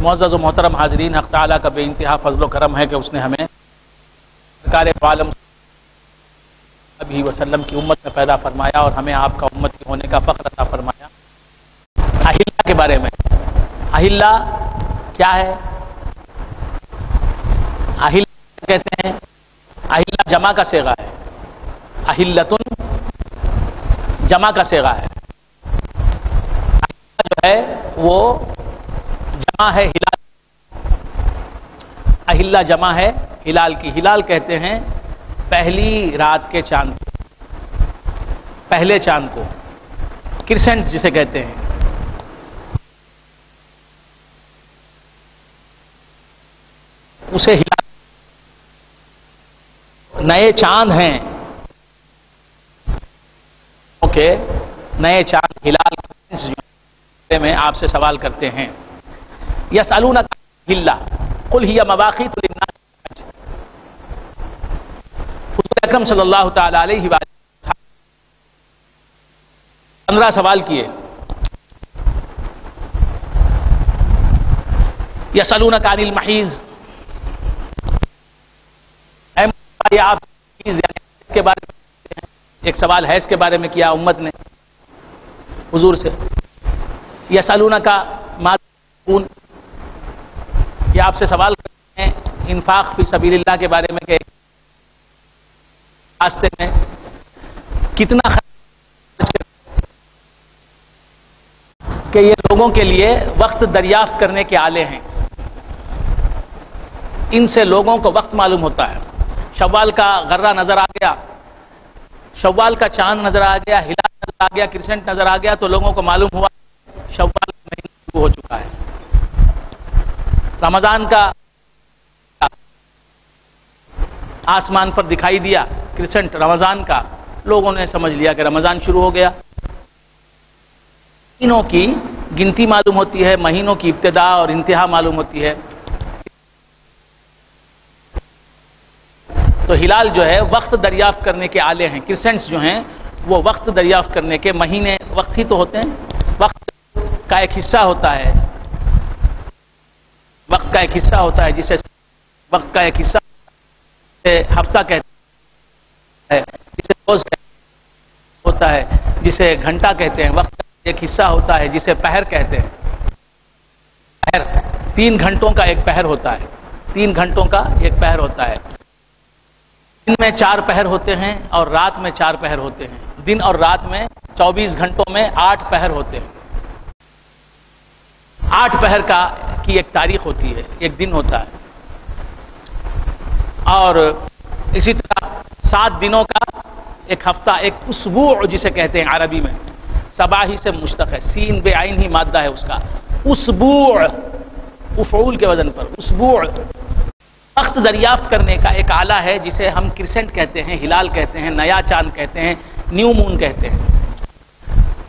معزز و محترم حاضرین، حق تعالیٰ کا بے انتہا فضل و کرم ہے کہ اس نے ہمیں سرکار عالم صلی اللہ علیہ وسلم کی امت میں پیدا فرمایا اور ہمیں آپ کا امت کے ہونے کا فخر عطا فرمایا۔ اہلیہ کے بارے میں، اہلیہ کیا ہے؟ اہلیہ کہتے ہیں، اہلیہ جمع کا صیغہ ہے، اہلیتن جمع کا صیغہ ہے، جو ہے وہ جمع ہے ہلال، اہلیہ جمع ہے ہلال کی۔ ہلال کہتے ہیں پہلی رات کے چاند کو، پہلے چاند کو، کرسنٹ جسے کہتے ہیں۔ اسے ہلال، نئے چاند ہیں، اوکے، نئے چاند ہلال میں آپ سے سوال کرتے ہیں۔ یسألونک عن الہلہ قل ہی مواقیت للناس، حضور اکرم صلی اللہ تعالی علیہ وآلہ 15 سوال کیے۔ یسألونک عن المحیض، اے آپ اس کے بارے میں ایک سوال حیض کے بارے میں کیا امت نے حضور سے۔ یسألونک ماذا ينفقون، یہ آپ سے سوال کرتے ہیں انفاق فی سبیل اللہ کے بارے میں کہ راستے میں کتنا خرچ کہ یہ لوگوں کے لیے وقت دریافت کرنے کے آلے ہیں، ان سے لوگوں کو وقت معلوم ہوتا ہے۔ شوال کا غرہ نظر آ گیا، شوال کا چاند نظر آ گیا، ہلال نظر آ گیا، کرسنٹ نظر آ گیا، تو لوگوں کو معلوم ہوا شوال کا مہینہ شروع ہو چکا ہے۔ رمضان کا آسمان پر دکھائی دیا کرسنٹ رمضان کا، لوگوں نے سمجھ لیا کہ رمضان شروع ہو گیا۔ مہینوں کی گنتی معلوم ہوتی ہے، مہینوں کی ابتدا اور انتہا معلوم ہوتی ہے۔ تو ہلال جو ہے وقت دریافت کرنے کے آلے ہیں، کرسنٹس جو ہیں وہ وقت دریافت کرنے کے، مہینے وقت ہی تو ہوتے ہیں، وقت کا ایک حصہ ہوتا ہے، وقت کا ایک حصہ ہوتا ہے جسے وقت کا ایک حصہ ہفتہ کہتے ہیں، جسے روز ہوتا ہے، جسے گھنٹہ کہتے ہیں، وقت کا ایک حصہ ہوتا ہے جسے پہر کہتے ہیں۔ پہر 3 گھنٹوں کا ایک پہر ہوتا ہے، 3 گھنٹوں کا ایک پہر ہوتا ہے۔ دن میں 4 پہر ہوتے ہیں اور رات میں 4 پہر ہوتے ہیں۔ دن اور رات میں 24 گھنٹوں میں 8 پہر ہوتے ہیں۔ 8 پہر کی ایک تاریخ ہوتی ہے، ایک دن ہوتا ہے، اور اسی طرح 7 دنوں کا ایک ہفتہ، ایک اسبوع جسے کہتے ہیں عربی میں، صباحی سے مشتق ہے، سین بے عین ہی مادہ ہے اس کا، اسبوع، مفعول کے وزن پر، اسبوع۔ وقت دریافت کرنے کا ایک آلہ ہے جسے ہم کرسنٹ کہتے ہیں، ہلال کہتے ہیں، نیا چاند کہتے ہیں، نیو مون کہتے ہیں۔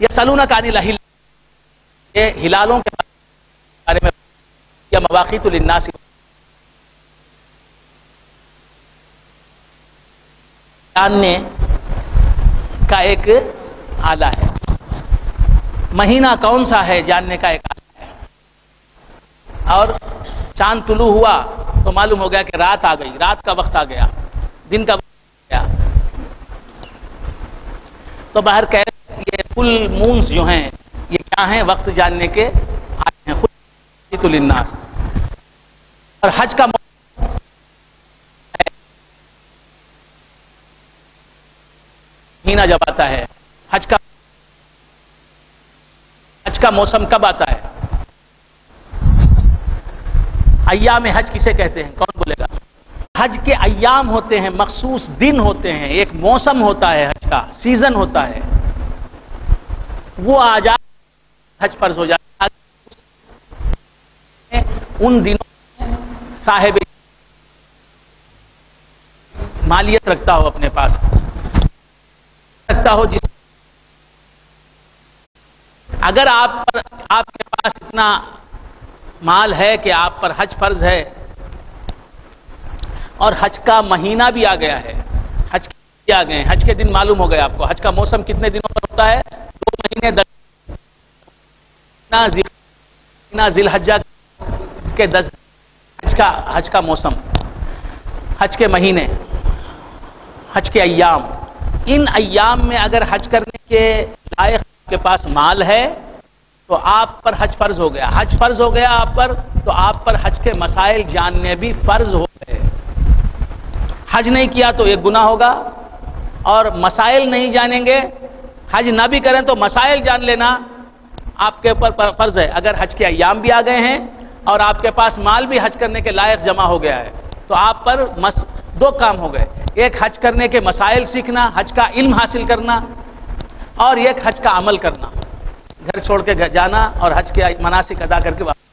یسألونک عن الہلہ، یہ ہلالوں کے بارے میں، یا مواقیت للناس، جاننے کا ایک آلہ ہے۔ مہینہ کون سا ہے جاننے کا ایک آلہ ہے، اور چاند طلوع ہوا تو معلوم ہو گیا کہ رات آ گئی، رات کا وقت آ گیا، دن کا وقت آ گیا۔ تو باہر یہ فل مونز جو ہیں یہ کیا ہیں؟ وقت جاننے کے آلے ہیں، خود للناس۔ اور حج کا مہینہ جب آتا ہے، حج کا موسم کب آتا ہے؟ ایام حج کسے کہتے ہیں؟ کون بولے گا؟ حج کے ایام ہوتے ہیں، مخصوص دن ہوتے ہیں، ایک موسم ہوتا ہے، حج کا سیزن ہوتا ہے، وہ آ جائے حج فرض ہو جائے۔ ان دنوں میں صاحب مالیت رکھتا ہو، اپنے پاس رکھتا ہو، جس اگر آپ کے پاس اتنا مال ہے کہ آپ پر حج فرض ہے اور حج کا مہینہ بھی آ گیا ہے، حج کے آ گئے، حج کے دن معلوم ہو گئے آپ کو، حج کا موسم کتنے دنوں پر ہوتا ہے؟ 2 مہینے، ذی الحجہ کے 10 حج کا موسم، حج کے مہینے، حج کے ایام، ان ایام میں اگر حج کرنے کے لائق آپ کے پاس مال ہے تو آپ پر حج فرض ہو گیا. حج فرض ہو گیا آپ پر تو آپ پر حج کے مسائل جاننے بھی فرض ہو گئے. حج نہیں کیا تو ایک گناہ ہوگا، اور مسائل نہیں جانیں گے، حج نہ بھی کریں تو مسائل جان لینا آپ کے اوپر فرض ہے. اگر حج کے ایام بھی آ گئے ہیں اور آپ کے پاس مال بھی حج کرنے کے لائق جمع ہو گیا ہے تو آپ پر دو کام ہو گئے. ایک حج کرنے کے مسائل سیکھنا، حج کا علم حاصل کرنا، اور ایک حج کا عمل کرنا، گھر چھوڑ کے جانا اور حج کے مناسک ادا کر کے واپس.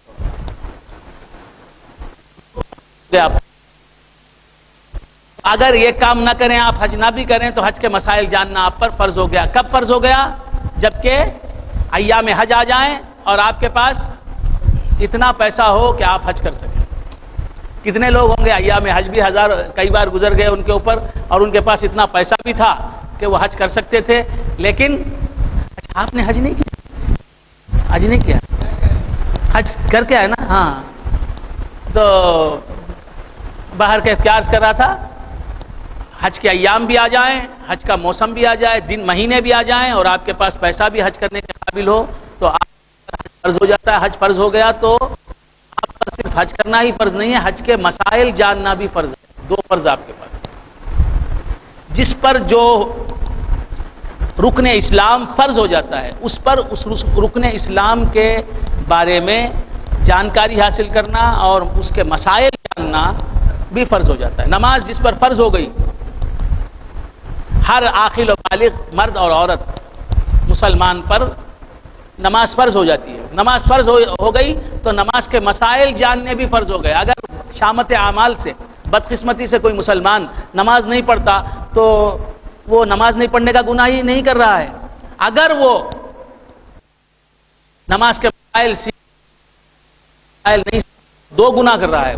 اگر یہ کام نہ کریں، آپ حج نہ بھی کریں تو حج کے مسائل جاننا آپ پر فرض ہو گیا. کب فرض ہو گیا؟ جبکہ ایام حج آ جائیں اور آپ کے پاس اتنا پیسہ ہو کہ آپ حج کر سکیں. کتنے لوگ ہوں گے ایام حج بھی کئی بار گزر گئے ان کے اوپر، اور ان کے پاس اتنا پیسہ بھی تھا کہ وہ حج کر سکتے تھے، لیکن آپ نے حج نہیں کیا. حج نہیں کیا، حج کر کے آئے نا. ہاں، تو باہر کے اختیار کر رہا تھا، حج کے ایام بھی آ جائیں، حج کا موسم بھی آ جائے، دن مہینے بھی آ جائیں، اور آپ کے پاس پیسہ بھی حج کرنے کے قابل ہو تو آپ حج فرض ہو جاتا ہے. حج فرض ہو گیا تو آپ پر صرف حج کرنا ہی فرض نہیں ہے، حج کے مسائل جاننا بھی فرض ہے. دو فرض آپ کے پاس. جس پر جو رکن اسلام فرض ہو جاتا ہے اس پر اس رکن اسلام کے بارے میں جانکاری حاصل کرنا اور اس کے مسائل جاننا بھی فرض ہو جاتا ہے. نماز جس پر فرض ہو گئی، ہر عاقل و بالغ مرد اور عورت مسلمان پر نماز فرض ہو جاتی ہے. نماز فرض ہو گئی تو نماز کے مسائل جاننے بھی فرض ہو گئے. اگر شامت اعمال سے، بدقسمتی سے کوئی مسلمان نماز نہیں پڑھتا تو وہ نماز نہیں پڑھنے کا گناہ ہی نہیں کر رہا ہے. اگر وہ نماز کے مسائل نہیں، دو گناہ کر رہا ہے.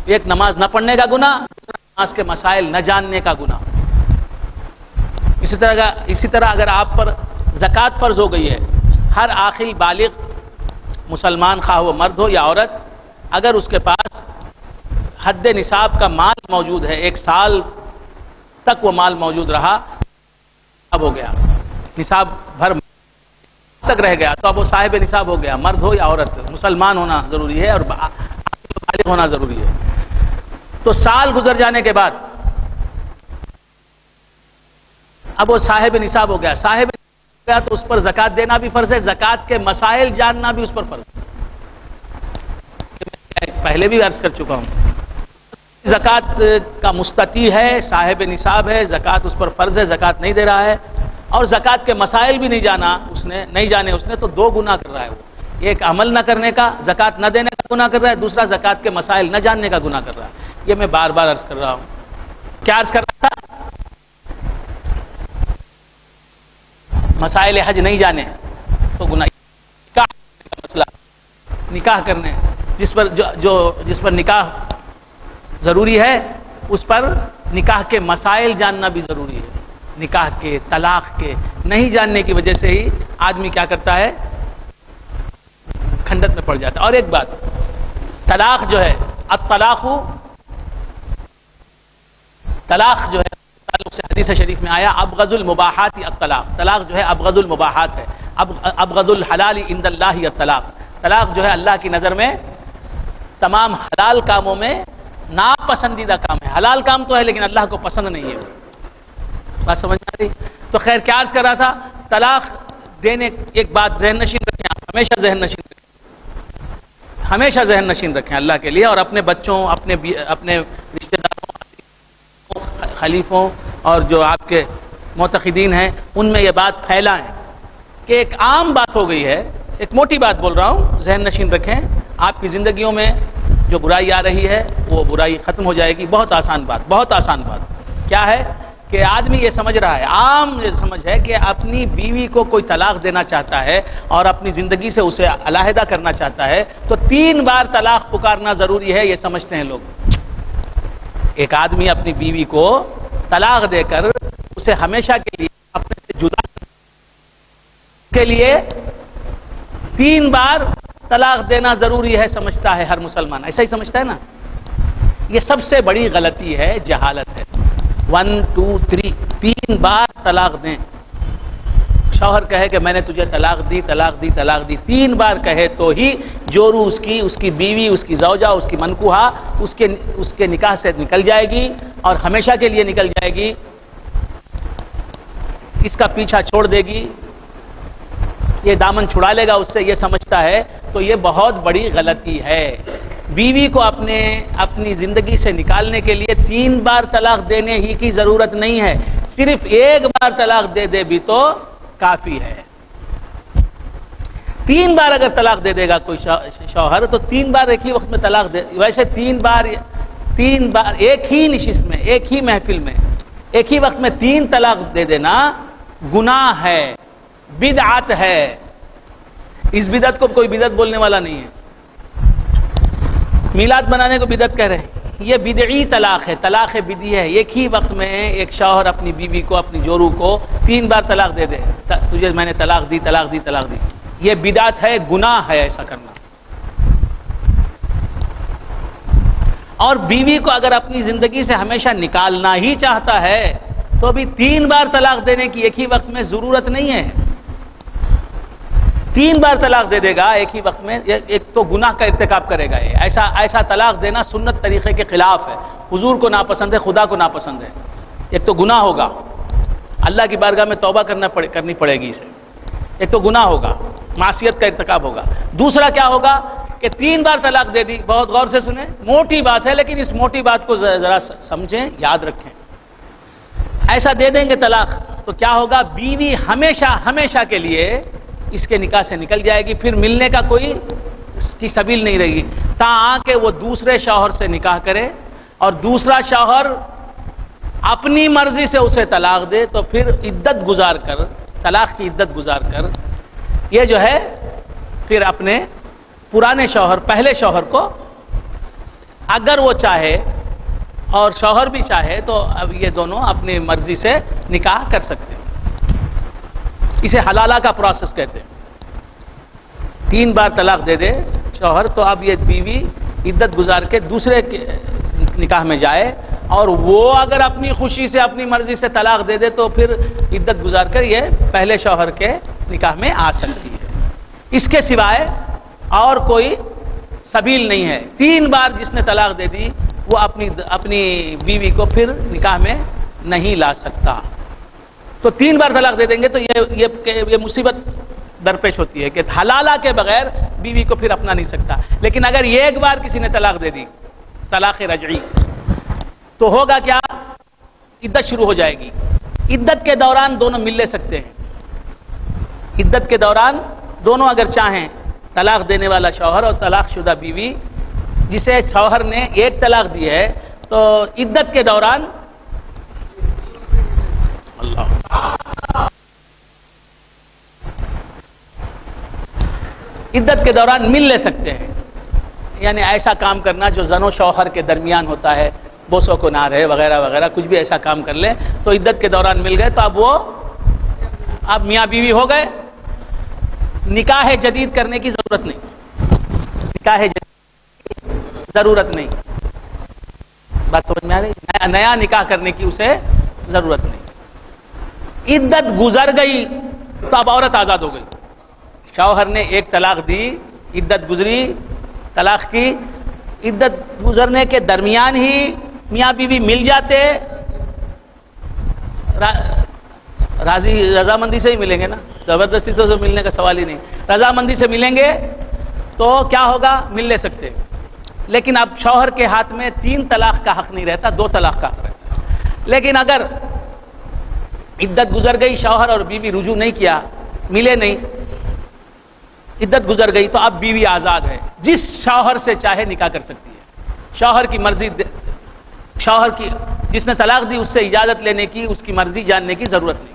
ایک نماز نہ پڑھنے کا گناہ، دوسرا نماز کے مسائل نہ جاننے کا گناہ. اسی طرح اگر آپ پر زکوٰۃ فرض ہو گئی ہے، ہر عاقل بالغ مسلمان خواہ وہ مرد ہو یا عورت، اگر اس کے پاس حد نصاب کا مال موجود ہے، 1 سال تک وہ مال موجود رہا، اب ہو گیا نصاب بھر تک رہ گیا تو اب وہ صاحب نصاب ہو گیا. مرد ہو یا عورت، مسلمان ہونا ضروری ہے اور بالغ ہونا ضروری ہے. تو سال گزر جانے کے بعد اب وہ صاحب نصاب ہو گیا. صاحب نصاب ہو گیا تو اس پر زکوٰۃ دینا بھی فرض ہے، زکوٰۃ کے مسائل جاننا بھی اس پر فرض ہے. میں پہلے بھی عرض کر چکا ہوں، زکوٰۃ کا مستطیع ہے، صاحب نصاب ہے، زکوٰۃ اس پر فرض ہے، زکوٰۃ نہیں دے رہا ہے، اور زکوٰۃ کے مسائل بھی نہیں جانے اس نے تو دو گناہ کر رہا ہے. وہ ایک عمل نہ کرنے کا، زکوٰۃ نہ دینے کا گناہ کر رہا ہے، دوسرا زکوٰۃ کے مسائل نہ جاننے کا گناہ کر رہا ہے. یہ میں بار بار عرض کر رہا ہوں. کیا عرض کر رہا تھا؟ مسائل حج نہیں جانے تو گناہ. نکاح کا مسئلہ، نکاح کرنے جس پر نکاح ضروری ہے اس پر نکاح کے مسائل جاننا بھی ضروری ہے. نکاح کے، طلاق کے نہیں جاننے کی وجہ سے ہی آدمی کیا کرتا ہے؟ کھنڈت میں پڑ جاتا ہے. اور ایک بات، طلاق جو ہے، طلاق جو ہے تعلق سے حدیث شریف میں آیا ابغض المباحات الطلاق. طلاق جو ہے ابغض المباحات ہے، ابغض الحلال عند اللہ الطلاق. طلاق جو ہے اللہ کی نظر میں تمام حلال کاموں میں ناپسندیدہ کام ہے. حلال کام تو ہے لیکن اللہ کو پسند نہیں ہے. بات سمجھ آ رہی؟ تو خیر کیا عرض کر رہا تھا؟ طلاق دینے، ایک بات ذہن نشین رکھیں آپ، ہمیشہ ذہن نشین رکھیں، ہمیشہ ذہن نشین رکھیں اللہ کے لیے، اور اپنے بچوں، اپنے رشتہ داروں، خلیفوں اور جو آپ کے معتقدین ہیں ان میں یہ بات پھیلائیں کہ ایک عام بات ہو گئی ہے. ایک موٹی بات بول رہا ہوں، ذہن نشین رکھیں. آپ کی زندگیوں میں جو برائی آ رہی ہے وہ برائی ختم ہو جائے گی. بہت آسان بات، بہت آسان بات. کیا ہے کہ آدمی یہ سمجھ رہا ہے، عام یہ سمجھ ہے کہ اپنی بیوی کو کوئی طلاق دینا چاہتا ہے اور اپنی زندگی سے اسے علیحدہ کرنا چاہتا ہے تو 3 بار طلاق پکارنا ضروری ہے، یہ سمجھتے ہیں لوگ. ایک آدمی اپنی بیوی کو طلاق دے کر اسے ہمیشہ کے لیے اپنے سے جدا کے لیے 3 بار طلاق دینا ضروری ہے سمجھتا ہے ہر مسلمان، ایسا ہی سمجھتا ہے نا؟ یہ سب سے بڑی غلطی ہے، جہالت ہے۔ 1 2 3 3 بار طلاق دیں، شوہر کہے کہ میں نے تجھے طلاق دی طلاق دی طلاق دی، 3 بار کہے تو ہی جورو اس کی بیوی، اس کی زوجہ، اس کی منکوحہ اس کے نکاح سے نکل جائے گی اور ہمیشہ کے لیے نکل جائے گی، اس کا پیچھا چھوڑ دے گی، یہ دامن چھڑا لے گا اس سے، یہ سمجھتا ہے تو یہ بہت بڑی غلطی ہے۔ بیوی کو اپنی زندگی سے نکالنے کے لیے 3 بار طلاق دینے ہی کی ضرورت نہیں ہے، صرف 1 بار طلاق دے دے بھی تو کافی ہے۔ 3 بار اگر طلاق دے دے گا کوئی شوہر تو 3 بار ایک ہی وقت میں طلاق دے، ویسے 3 بار ایک ہی نشست میں، ایک ہی محفل میں، ایک ہی وقت میں 3 طلاق دے دینا گناہ ہے، بدعت ہے۔ اس بدعت کو کوئی بدعت بولنے والا نہیں ہے، میلاد بنانے کو بدعت کہہ رہے ہیں، یہ بدعی طلاق ہے، طلاق بدعی ہے۔ ایک ہی وقت میں ایک شوہر اپنی بیوی کو، اپنی جورو کو 3 بار طلاق دے دے، تجھے میں نے طلاق دی طلاق دی طلاق دی، یہ بدعت ہے، گناہ ہے ایسا کرنا۔ اور بیوی کو اگر اپنی زندگی سے ہمیشہ نکالنا ہی چاہتا ہے تو بھی 3 بار طلاق دینے کی ایک ہی وقت میں ضرورت نہیں ہے۔ 3 بار طلاق دے دے گا ایک ہی وقت میں، ایک تو گناہ کا ارتکاب کرے گا۔ ایسا طلاق دینا سنت طریقے کے خلاف ہے، حضور کو ناپسند ہے، خدا کو ناپسند ہے۔ ایک تو گناہ ہوگا، اللہ کی بارگاہ میں توبہ کرنی پڑے گی اسے، ایک تو گناہ ہوگا، معصیت کا ارتکاب ہوگا۔ دوسرا کیا ہوگا کہ 3 بار طلاق دے دی، بہت غور سے سنیں، موٹی بات ہے لیکن اس موٹی بات کو ذرا سمجھیں، یاد رکھیں۔ ایسا دے دیں گے طلاق تو کیا ہوگا، بیوی ہمیشہ کے لیے اس کے نکاح سے نکل جائے گی، پھر ملنے کا کوئی اس کی سبیل نہیں رہے گی، تاکہ وہ دوسرے شوہر سے نکاح کرے اور دوسرا شوہر اپنی مرضی سے اسے طلاق دے، تو پھر عدت گزار کر، طلاق کی عدت گزار کر یہ جو ہے پھر اپنے پرانے شوہر، پہلے شوہر کو اگر وہ چاہے اور شوہر بھی چاہے تو اب یہ دونوں اپنی مرضی سے نکاح کر سکتے ہیں۔ اسے حلالہ کا پروسیس کہتے ہیں۔ 3 بار طلاق دے دے شوہر تو اب یہ بیوی عدت گزار کے دوسرے نکاح میں جائے، اور وہ اگر اپنی خوشی سے، اپنی مرضی سے طلاق دے دے تو پھر عدت گزار کر یہ پہلے شوہر کے نکاح میں آ سکتی ہے۔ اس کے سوائے اور کوئی سبیل نہیں ہے۔ 3 بار جس نے طلاق دے دی وہ اپنی بیوی کو پھر نکاح میں نہیں لا سکتا۔ تو 3 بار طلاق دے دیں گے تو یہ مصیبت درپیش ہوتی ہے کہ حلالہ کے بغیر بیوی کو پھر اپنا نہیں سکتا۔ لیکن اگر 1 بار کسی نے طلاق دے دی، طلاق رجعی، تو ہوگا کیا، عدت شروع ہو جائے گی۔ عدت کے دوران دونوں مل لے سکتے ہیں، عدت کے دوران دونوں اگر چاہیں، طلاق دینے والا شوہر اور طلاق شدہ بیوی، جسے شوہر نے 1 طلاق دی ہے تو عدت کے دوران مل لے سکتے ہیں۔ یعنی ایسا کام کرنا جو زن و شوہر کے درمیان ہوتا ہے، بوسو کو نار ہے وغیرہ وغیرہ، کچھ بھی ایسا کام کر لیں تو عدت کے دوران مل گئے تو اب میاں بیوی ہو گئے، نکاح جدید کرنے کی ضرورت نہیں، نکاح جدید ضرورت نہیں، بات سمجھ میں آ رہی؟ نیا نکاح کرنے کی اسے ضرورت نہیں۔ عدت گزر گئی تو اب عورت آزاد ہو گئی۔ شوہر نے 1 طلاق دی، عدت گزری، طلاق کی، عدت گزرنے کے درمیان ہی میاں بیوی مل جاتے، رضامندی سے ہی ملیں گے نا، زبردستی تو ملنے کا سوال ہی نہیں، رضامندی سے ملیں گے تو کیا ہوگا، مل لے سکتے۔ لیکن اب شوہر کے ہاتھ میں 3 طلاق کا حق نہیں رہتا، 2 طلاق کا حق رہتا۔ لیکن اگر عدت گزر گئی، شوہر اور بیوی رجوع نہیں کیا، ملے نہیں، عدت گزر گئی تو اب بیوی آزاد ہے، جس شوہر سے چاہے نکاح کر سکتی ہے۔ شوہر کی مرضی، شوہر کی جس نے طلاق دی اس سے اجازت لینے کی، اس کی مرضی جاننے کی ضرورت نہیں۔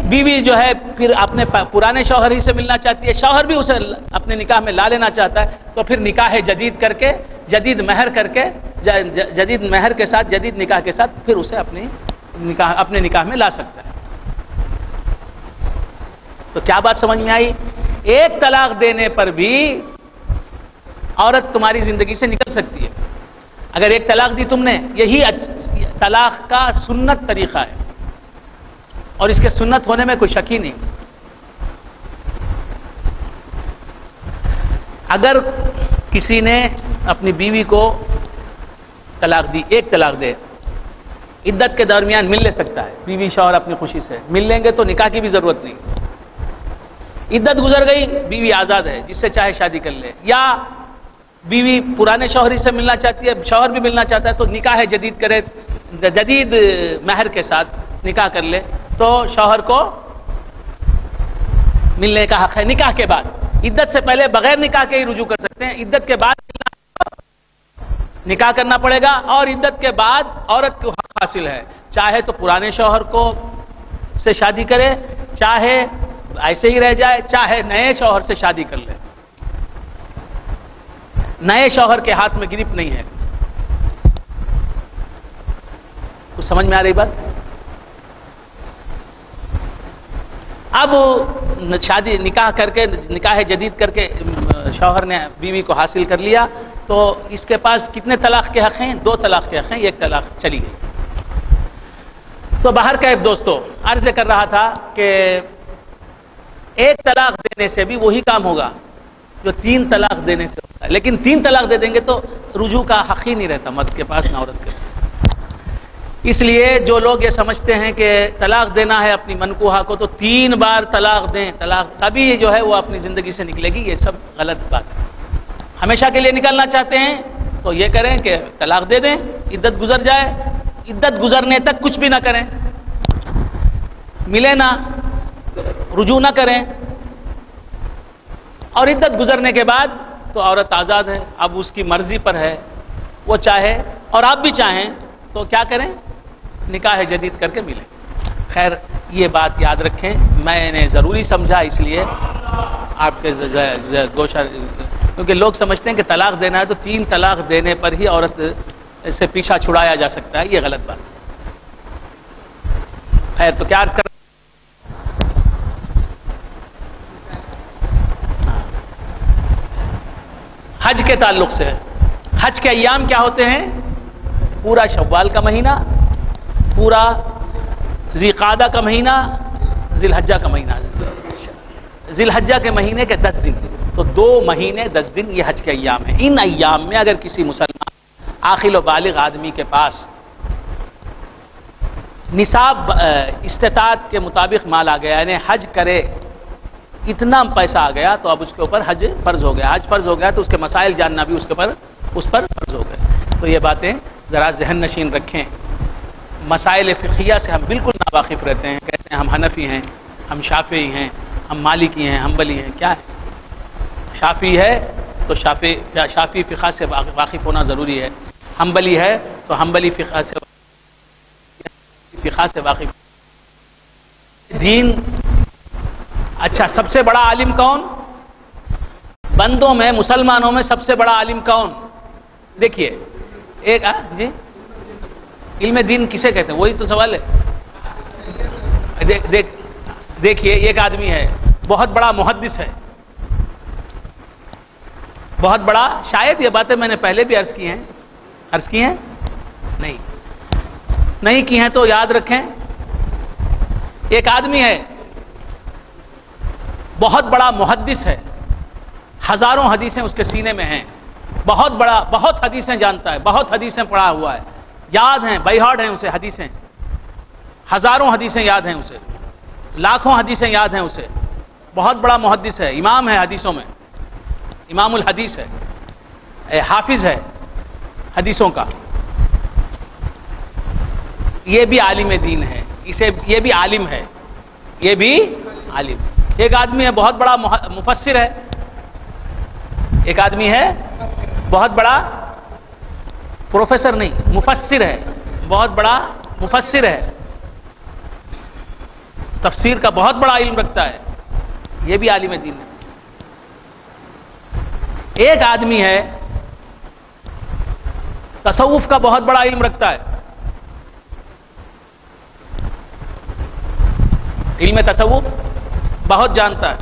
بیوی جو ہے پھر اپنے پرانے شوہر ہی سے ملنا چاہتی ہے، شوہر بھی اسے اپنے نکاح میں لا لینا چاہتا ہے، تو پھر نکاح جدید کر کے، جدید مہر کر کے، جدید مہر کے ساتھ، جدید نکاح کے ساتھ پھر اسے اپنے نکاح میں لا سکتا ہے۔ تو کیا بات سمجھ میں آئی؟ ایک طلاق دینے پر بھی عورت تمہاری زندگی سے نکل سکتی ہے. اگر ایک طلاق دی تم نے، یہی طلاق کا سنت طریقہ ہے، اور اس کے سنت ہونے میں کوئی شک ہی نہیں. اگر کسی نے اپنی بیوی کو طلاق دی، ایک طلاق دے، عدت کے درمیان مل لے سکتا ہے بیوی شوہر اپنی خوشی سے، مل لیں گے تو نکاح کی بھی ضرورت نہیں. عدت گزر گئی، بیوی آزاد ہے، جس سے چاہے شادی کر لے. یا بیوی پرانے شوہر سے ملنا چاہتی ہے، شوہر بھی ملنا چاہتا ہے، تو نکاح جدید کرے، جدید مہر کے ساتھ نکاح کر لے تو شوہر کو ملنے کا حق ہے. نکاح کے بعد، عدت سے پہلے بغیر نکاح کے ہی رجوع کر سکتے ہیں، عدت کے بعد نکاح کرنا پڑے گا. اور عدت کے بعد عورت کو حق حاصل ہے، چاہے تو پرانے شوہر کو سے شادی کرے، چاہے ایسے ہی رہ جائے، چاہے نئے شوہر سے شادی کر لے. نئے شوہر کے ہاتھ میں گرفت نہیں ہے. کچھ سمجھ میں آ رہی بات؟ اب شادی نکاح کر کے، نکاح جدید کر کے شوہر نے بیوی کو حاصل کر لیا، تو اس کے پاس کتنے طلاق کے حق ہیں؟ 2 طلاق کے حق ہیں، 1 طلاق چلی گئی. تو باہر کا ایک دوستو عرض کر رہا تھا کہ 1 طلاق دینے سے بھی وہی کام ہوگا جو 3 طلاق دینے سے ہوتا ہے، لیکن 3 طلاق دے دیں گے تو رجوع کا حق ہی نہیں رہتا مرد کے پاس نہ عورت کے پاس. اس لیے جو لوگ یہ سمجھتے ہیں کہ طلاق دینا ہے اپنی منکوحہ کو تو 3 بار طلاق دیں، طلاق تبھی جو ہے وہ اپنی زندگی سے نکلے گی، یہ سب غلط بات ہے. ہمیشہ کے لیے نکلنا چاہتے ہیں تو یہ کریں کہ طلاق دے دیں، عدت گزر جائے، عدت گزرنے تک کچھ بھی نہ کریں، ملے نہ، رجوع نہ کریں، اور عدت گزرنے کے بعد تو عورت آزاد ہے، اب اس کی مرضی پر ہے، وہ چاہے اور آپ بھی چاہیں تو کیا کریں؟ نکاح جدید کر کے ملیں. خیر یہ بات یاد رکھیں، میں نے ضروری سمجھا اس لیے آپ کے گوشہ، کیونکہ لوگ سمجھتے ہیں کہ طلاق دینا ہے تو 3 طلاق دینے پر ہی عورت سے پیچھا چھڑایا جا سکتا ہے، یہ غلط بات. خیر تو کیا عرض کر حج کے تعلق سے، حج کے ایام کیا ہوتے ہیں؟ پورا شوال کا مہینہ، پورا ذی قعدہ کا مہینہ، ذی الحجہ کا مہینہ. ذی الحجہ کے مہینے کے 10 دن، تو 2 مہینے 10 دن یہ حج کے ایام ہیں. ان ایام میں اگر کسی مسلمان عاقل و بالغ آدمی کے پاس نصاب استطاعت کے مطابق مال آ گیا، یعنی حج کرے اتنا پیسہ آ گیا، تو اب اس کے اوپر حج فرض ہو گیا. حج فرض ہو گیا تو اس کے مسائل جاننا بھی اس پر فرض ہو گئے. تو یہ باتیں ذرا ذہن نشین رکھیں. مسائل فقہیہ سے ہم بالکل ناواقف رہتے ہیں، کہتے ہیں ہم حنفی ہیں، ہم شافعی ہیں، ہم مالکی ہیں، حنبلی ہیں. کیا ہے؟ شافعی ہے تو شافعی فقہ سے واقف ہونا ضروری ہے، حنبلی ہے تو حنبلی فقہ سے واقف. دین اچھا، سب سے بڑا عالم کون؟ بندوں میں، مسلمانوں میں سب سے بڑا عالم کون؟ دیکھیے ایک جی علم دین کسے کہتے ہیں؟ وہی تو سوال ہے. دیکھیے ایک آدمی ہے بہت بڑا محدث ہے، بہت بڑا، شاید یہ باتیں میں نے پہلے بھی عرض کی ہیں نہیں کی ہیں تو یاد رکھیں. ایک آدمی ہے بہت بڑا محدث ہے، ہزاروں حدیثیں اس کے سینے میں ہیں، بہت بڑا، بہت حدیثیں جانتا ہے، بہت حدیثیں پڑھا ہوا ہے، یاد ہیں، بائی ہارٹ ہیں اسے حدیثیں، ہزاروں حدیثیں یاد ہیں اسے، لاکھوں حدیثیں یاد ہیں اسے. بہت بڑا محدث ہے، امام ہے حدیثوں میں، امام الحدیث ہے، حافظ ہے حدیثوں کا. یہ بھی عالم دین ہے، یہ بھی عالم ہے، یہ بھی عالم. ایک آدمی ہے بہت بڑا مفسر ہے، ایک آدمی ہے بہت بڑا پروفیسر نہیں، مفسر ہے، بہت بڑا مفسر ہے، تفسیر کا بہت بڑا علم رکھتا ہے، یہ بھی عالم دین ہے. ایک آدمی ہے تصوف کا بہت بڑا علم رکھتا ہے، علم تصوف بہت جانتا ہے.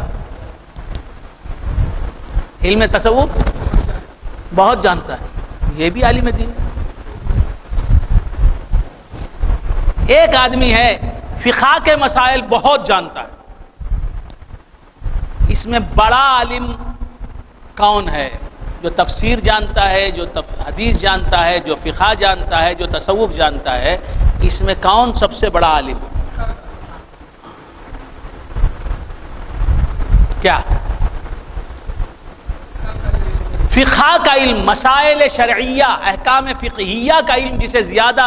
علم تصوف بہت جانتا ہے. یہ بھی عالم دین. ایک آدمی ہے فقہ کے مسائل بہت جانتا ہے. اس میں بڑا عالم کون ہے؟ جو تفسیر جانتا ہے، جو حدیث جانتا ہے، جو فقہ جانتا ہے، جو تصوف جانتا ہے. اس میں کون سب سے بڑا عالم ہے؟ کیا؟ فقہ کا علم، مسائل شرعیہ، احکام فقہیہ کا علم جسے زیادہ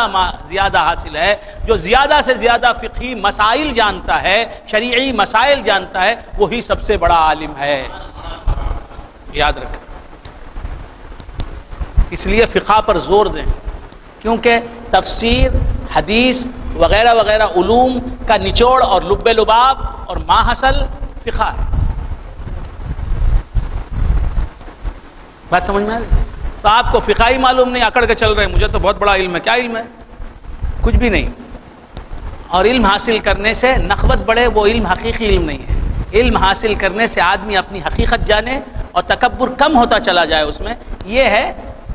حاصل ہے، جو زیادہ سے زیادہ فقہی مسائل جانتا ہے، شرعی مسائل جانتا ہے، وہی سب سے بڑا عالم ہے. یاد رکھیں. اس لیے فقہ پر زور دیں، کیونکہ تفسیر، حدیث وغیرہ وغیرہ علوم کا نچوڑ اور لب لباب اور ماحصل فقہ ہے. بات سمجھ میں آ رہی؟ تو آپ کو فقہ ہی معلوم نہیں، اکڑ کے چل رہے ہیں مجھے تو بہت بڑا علم ہے. کیا علم ہے؟ کچھ بھی نہیں. اور علم حاصل کرنے سے نخوت بڑھے، وہ علم حقیقی علم نہیں ہے. علم حاصل کرنے سے آدمی اپنی حقیقت جانے اور تکبر کم ہوتا چلا جائے اس میں. یہ ہے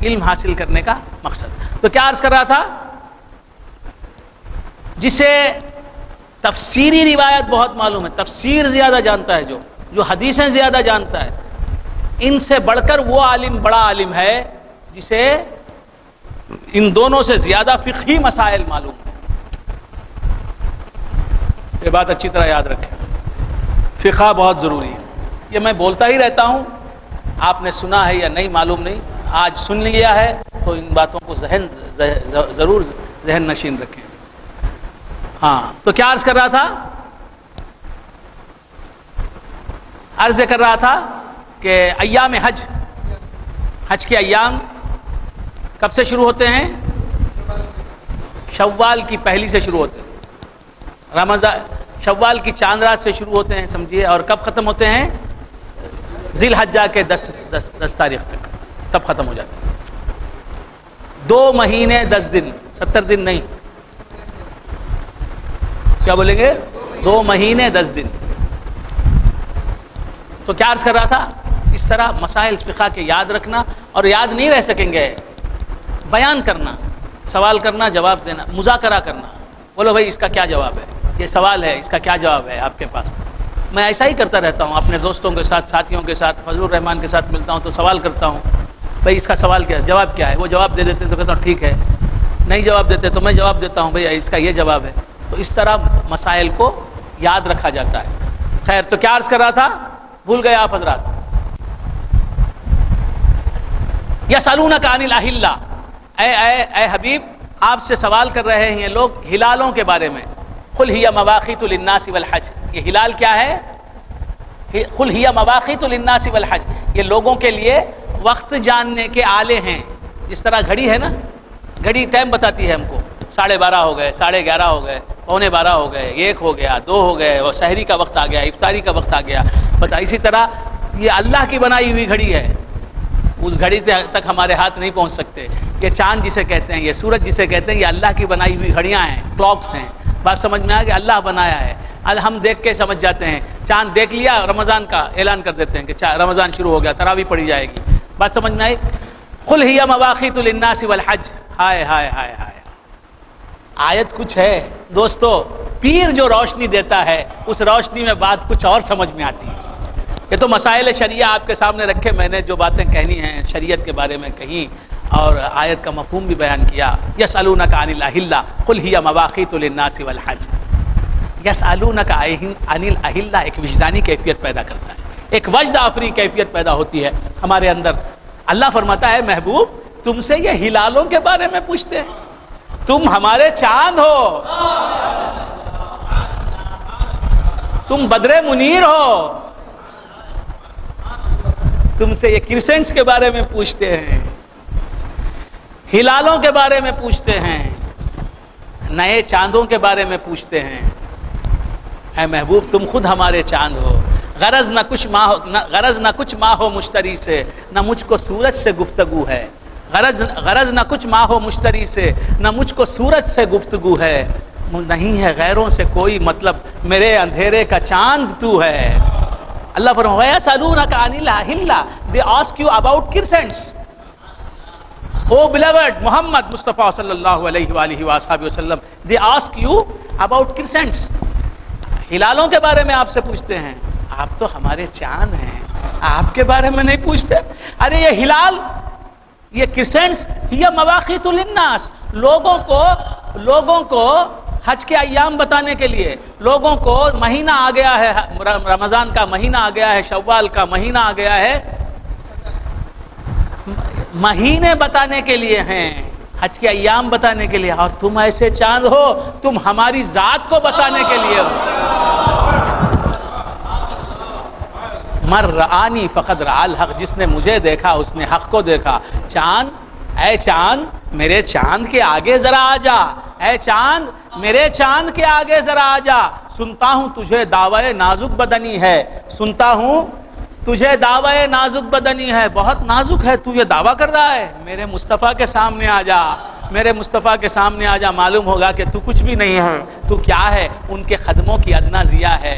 علم حاصل کرنے کا مقصد. تو کیا عرض کر رہا تھا؟ جسے تفسیری روایت بہت معلوم ہے، تفسیر زیادہ جانتا ہے، جو حدیثیں زیادہ جانتا ہے، ان سے بڑھ کر وہ عالم بڑا عالم ہے جسے ان دونوں سے زیادہ فقہی مسائل معلوم ہے. یہ بات اچھی طرح یاد رکھیں. فقہ بہت ضروری ہے. یہ میں بولتا ہی رہتا ہوں، آپ نے سنا ہے یا نہیں معلوم نہیں. آج سن لیا ہے تو ان باتوں کو ضرور ذہن نشین رکھیں. ہاں، تو کیا عرض کر رہا تھا؟ عرض کر رہا تھا کہ ایام حج کے ایام کب سے شروع ہوتے ہیں؟ شوال کی پہلی سے شروع ہوتے ہیں. رمضان شوال کی چاند رات سے شروع ہوتے ہیں، سمجھیے. اور کب ختم ہوتے ہیں؟ ذی الحجہ کے 10 تاریخ تک، تب ختم ہو جاتے ہیں. 2 مہینے 10 دن، 70 دن نہیں. کیا بولیں گے؟ 2 مہینے 10 دن. تو کیا عرض کر رہا تھا؟ اس طرح مسائل فقہ کے یاد رکھنا، اور یاد نہیں رہ سکیں گے. بیان کرنا، سوال کرنا، جواب دینا، مذاکرہ کرنا. بولو بھائی اس کا کیا جواب ہے؟ یہ سوال ہے، اس کا کیا جواب ہے آپ کے پاس؟ میں ایسا ہی کرتا رہتا ہوں اپنے دوستوں کے ساتھ، ساتھیوں کے ساتھ. فضل الرحمان کے ساتھ ملتا ہوں تو سوال کرتا ہوں، بھائی اس کا سوال کیا ہے، جواب کیا ہے؟ وہ جواب دے دیتے تو کہتا ہوں ٹھیک ہے. نہیں جواب دیتے تو میں جواب دیتا ہوں، بھائی اس کا یہ جواب ہے. تو اس طرح مسائل کو یاد رکھا جاتا ہے. خیر، تو کیا عرض کر رہا تھا؟ بھول گئے آپ حضرات. یسألونک عن الاہلہ، اے حبیب آپ سے سوال کر رہے ہیں یہ لوگ ہلالوں کے بارے میں. قل ہی مواقیت للناس والحج. یہ ہلال کیا ہے؟ قل ہی مواقیت للناس والحج. یہ لوگوں کے لیے وقت جاننے کے آلے ہیں. جس طرح گھڑی ہے نا، گھڑی ٹائم بتاتی ہے ہم کو. 12:30 ہو گئے، 11:30 ہو گئے، 11:45 ہو گئے، 1 ہو گیا، 2 ہو گئے، اور سحری کا وقت آ گیا، افطاری کا وقت آ گیا. بس اسی طرح یہ اللہ کی بنائی ہوئی گھڑی ہے. اس گھڑی تک ہمارے ہاتھ نہیں پہنچ سکتے. یہ چاند جسے کہتے ہیں، یہ سورج جسے کہتے ہیں، یہ اللہ کی بنائی ہوئی گھڑیاں ہیں، کلاکس ہیں. بات سمجھ میں آیا کہ اللہ بنایا ہے. ہم دیکھ کے سمجھ جاتے ہیں. چاند دیکھ لیا، رمضان کا اعلان کر دیتے ہیں کہ رمضان شروع ہو گیا، تراویح پڑھی جائے گی. بات سمجھ میں آئی؟ قل ہی مواقیت للناس والحج. ہائے ہائے ہائے ہائے، آیت کچھ ہے دوستو. پیر جو روشنی دیتا ہے اس روشنی میں بات کچھ اور سمجھ میں آتی ہے. یہ تو مسائل شریعہ آپ کے سامنے رکھے میں نے جو باتیں کہنی ہیں شریعت کے بارے میں کہیں، اور آیت کا مفہوم بھی بیان کیا. یسألونک عن الاہلہ قل ہی مواقیت للناس والحج. یسألونک عن الاہلہ ایک وجدانی کیفیت پیدا کرتا ہے، ایک وجد آفری کیفیت پیدا ہوتی ہے ہمارے اندر. اللہ فرماتا ہے محبوب تم سے یہ ہلالوں کے بارے میں پوچھتے ہیں، تم ہمارے چاند ہو، تم بدر منیر ہو، تم سے یہ کرسنٹس کے بارے میں پوچھتے ہیں، ہلالوں کے بارے میں پوچھتے ہیں، نئے چاندوں کے بارے میں پوچھتے ہیں. اے محبوب تم خود ہمارے چاند ہو. غرض نہ کچھ ماہ ہو مشتری سے، نہ مجھ کو سورج سے گفتگو ہے. غرض نہ کچھ ماہ ہو مشتری سے، نہ مجھ کو سورج سے گفتگو ہے. نہیں ہے غیروں سے کوئی مطلب، میرے اندھیرے کا چاند تو ہے۔ اللہ فرمایا وَيَسْأَلُونَكَ عَنِ الْأَحِلَّةِ They ask you about crescents. Oh beloved Muhammad Mustafa sallallahu alayhi wa alihi wa sallam, they ask you about crescents. ہلالوں کے بارے میں آپ سے پوچھتے ہیں، آپ تو ہمارے چاند ہیں، آپ کے بارے میں نہیں پوچھتے؟ ارے یہ ہلال، یہ کرسنٹس، یہ مواقیت للناس، لوگوں کو حج کے ایام بتانے کے لیے، لوگوں کو مہینہ آ گیا ہے، رمضان کا مہینہ آ گیا ہے، شوال کا مہینہ آ گیا ہے، مہینے بتانے کے لیے ہیں، حج کے ایام بتانے کے لیے، اور تم ایسے چاند ہو، تم ہماری ذات کو بتانے کے لیے ہو۔ مر رآنی فقد رآ الحق، جس نے مجھے دیکھا اس نے حق کو دیکھا۔ چاند، اے چاند میرے چاند کے آگے ذرا آ جا، اے چاند میرے چاند کے آگے ذرا آ جا، سنتا ہوں تجھے دعوی نازک بدنی ہے، سنتا ہوں تجھے دعوی نازک بدنی ہے، بہت نازک ہے، تو یہ دعویٰ کر رہا ہے، میرے مصطفیٰ کے سامنے آ جا، میرے مصطفیٰ کے سامنے آ جا، معلوم ہوگا کہ تو کچھ بھی نہیں ہے، تو کیا ہے، ان کے قدموں کی ادنا ضیا ہے۔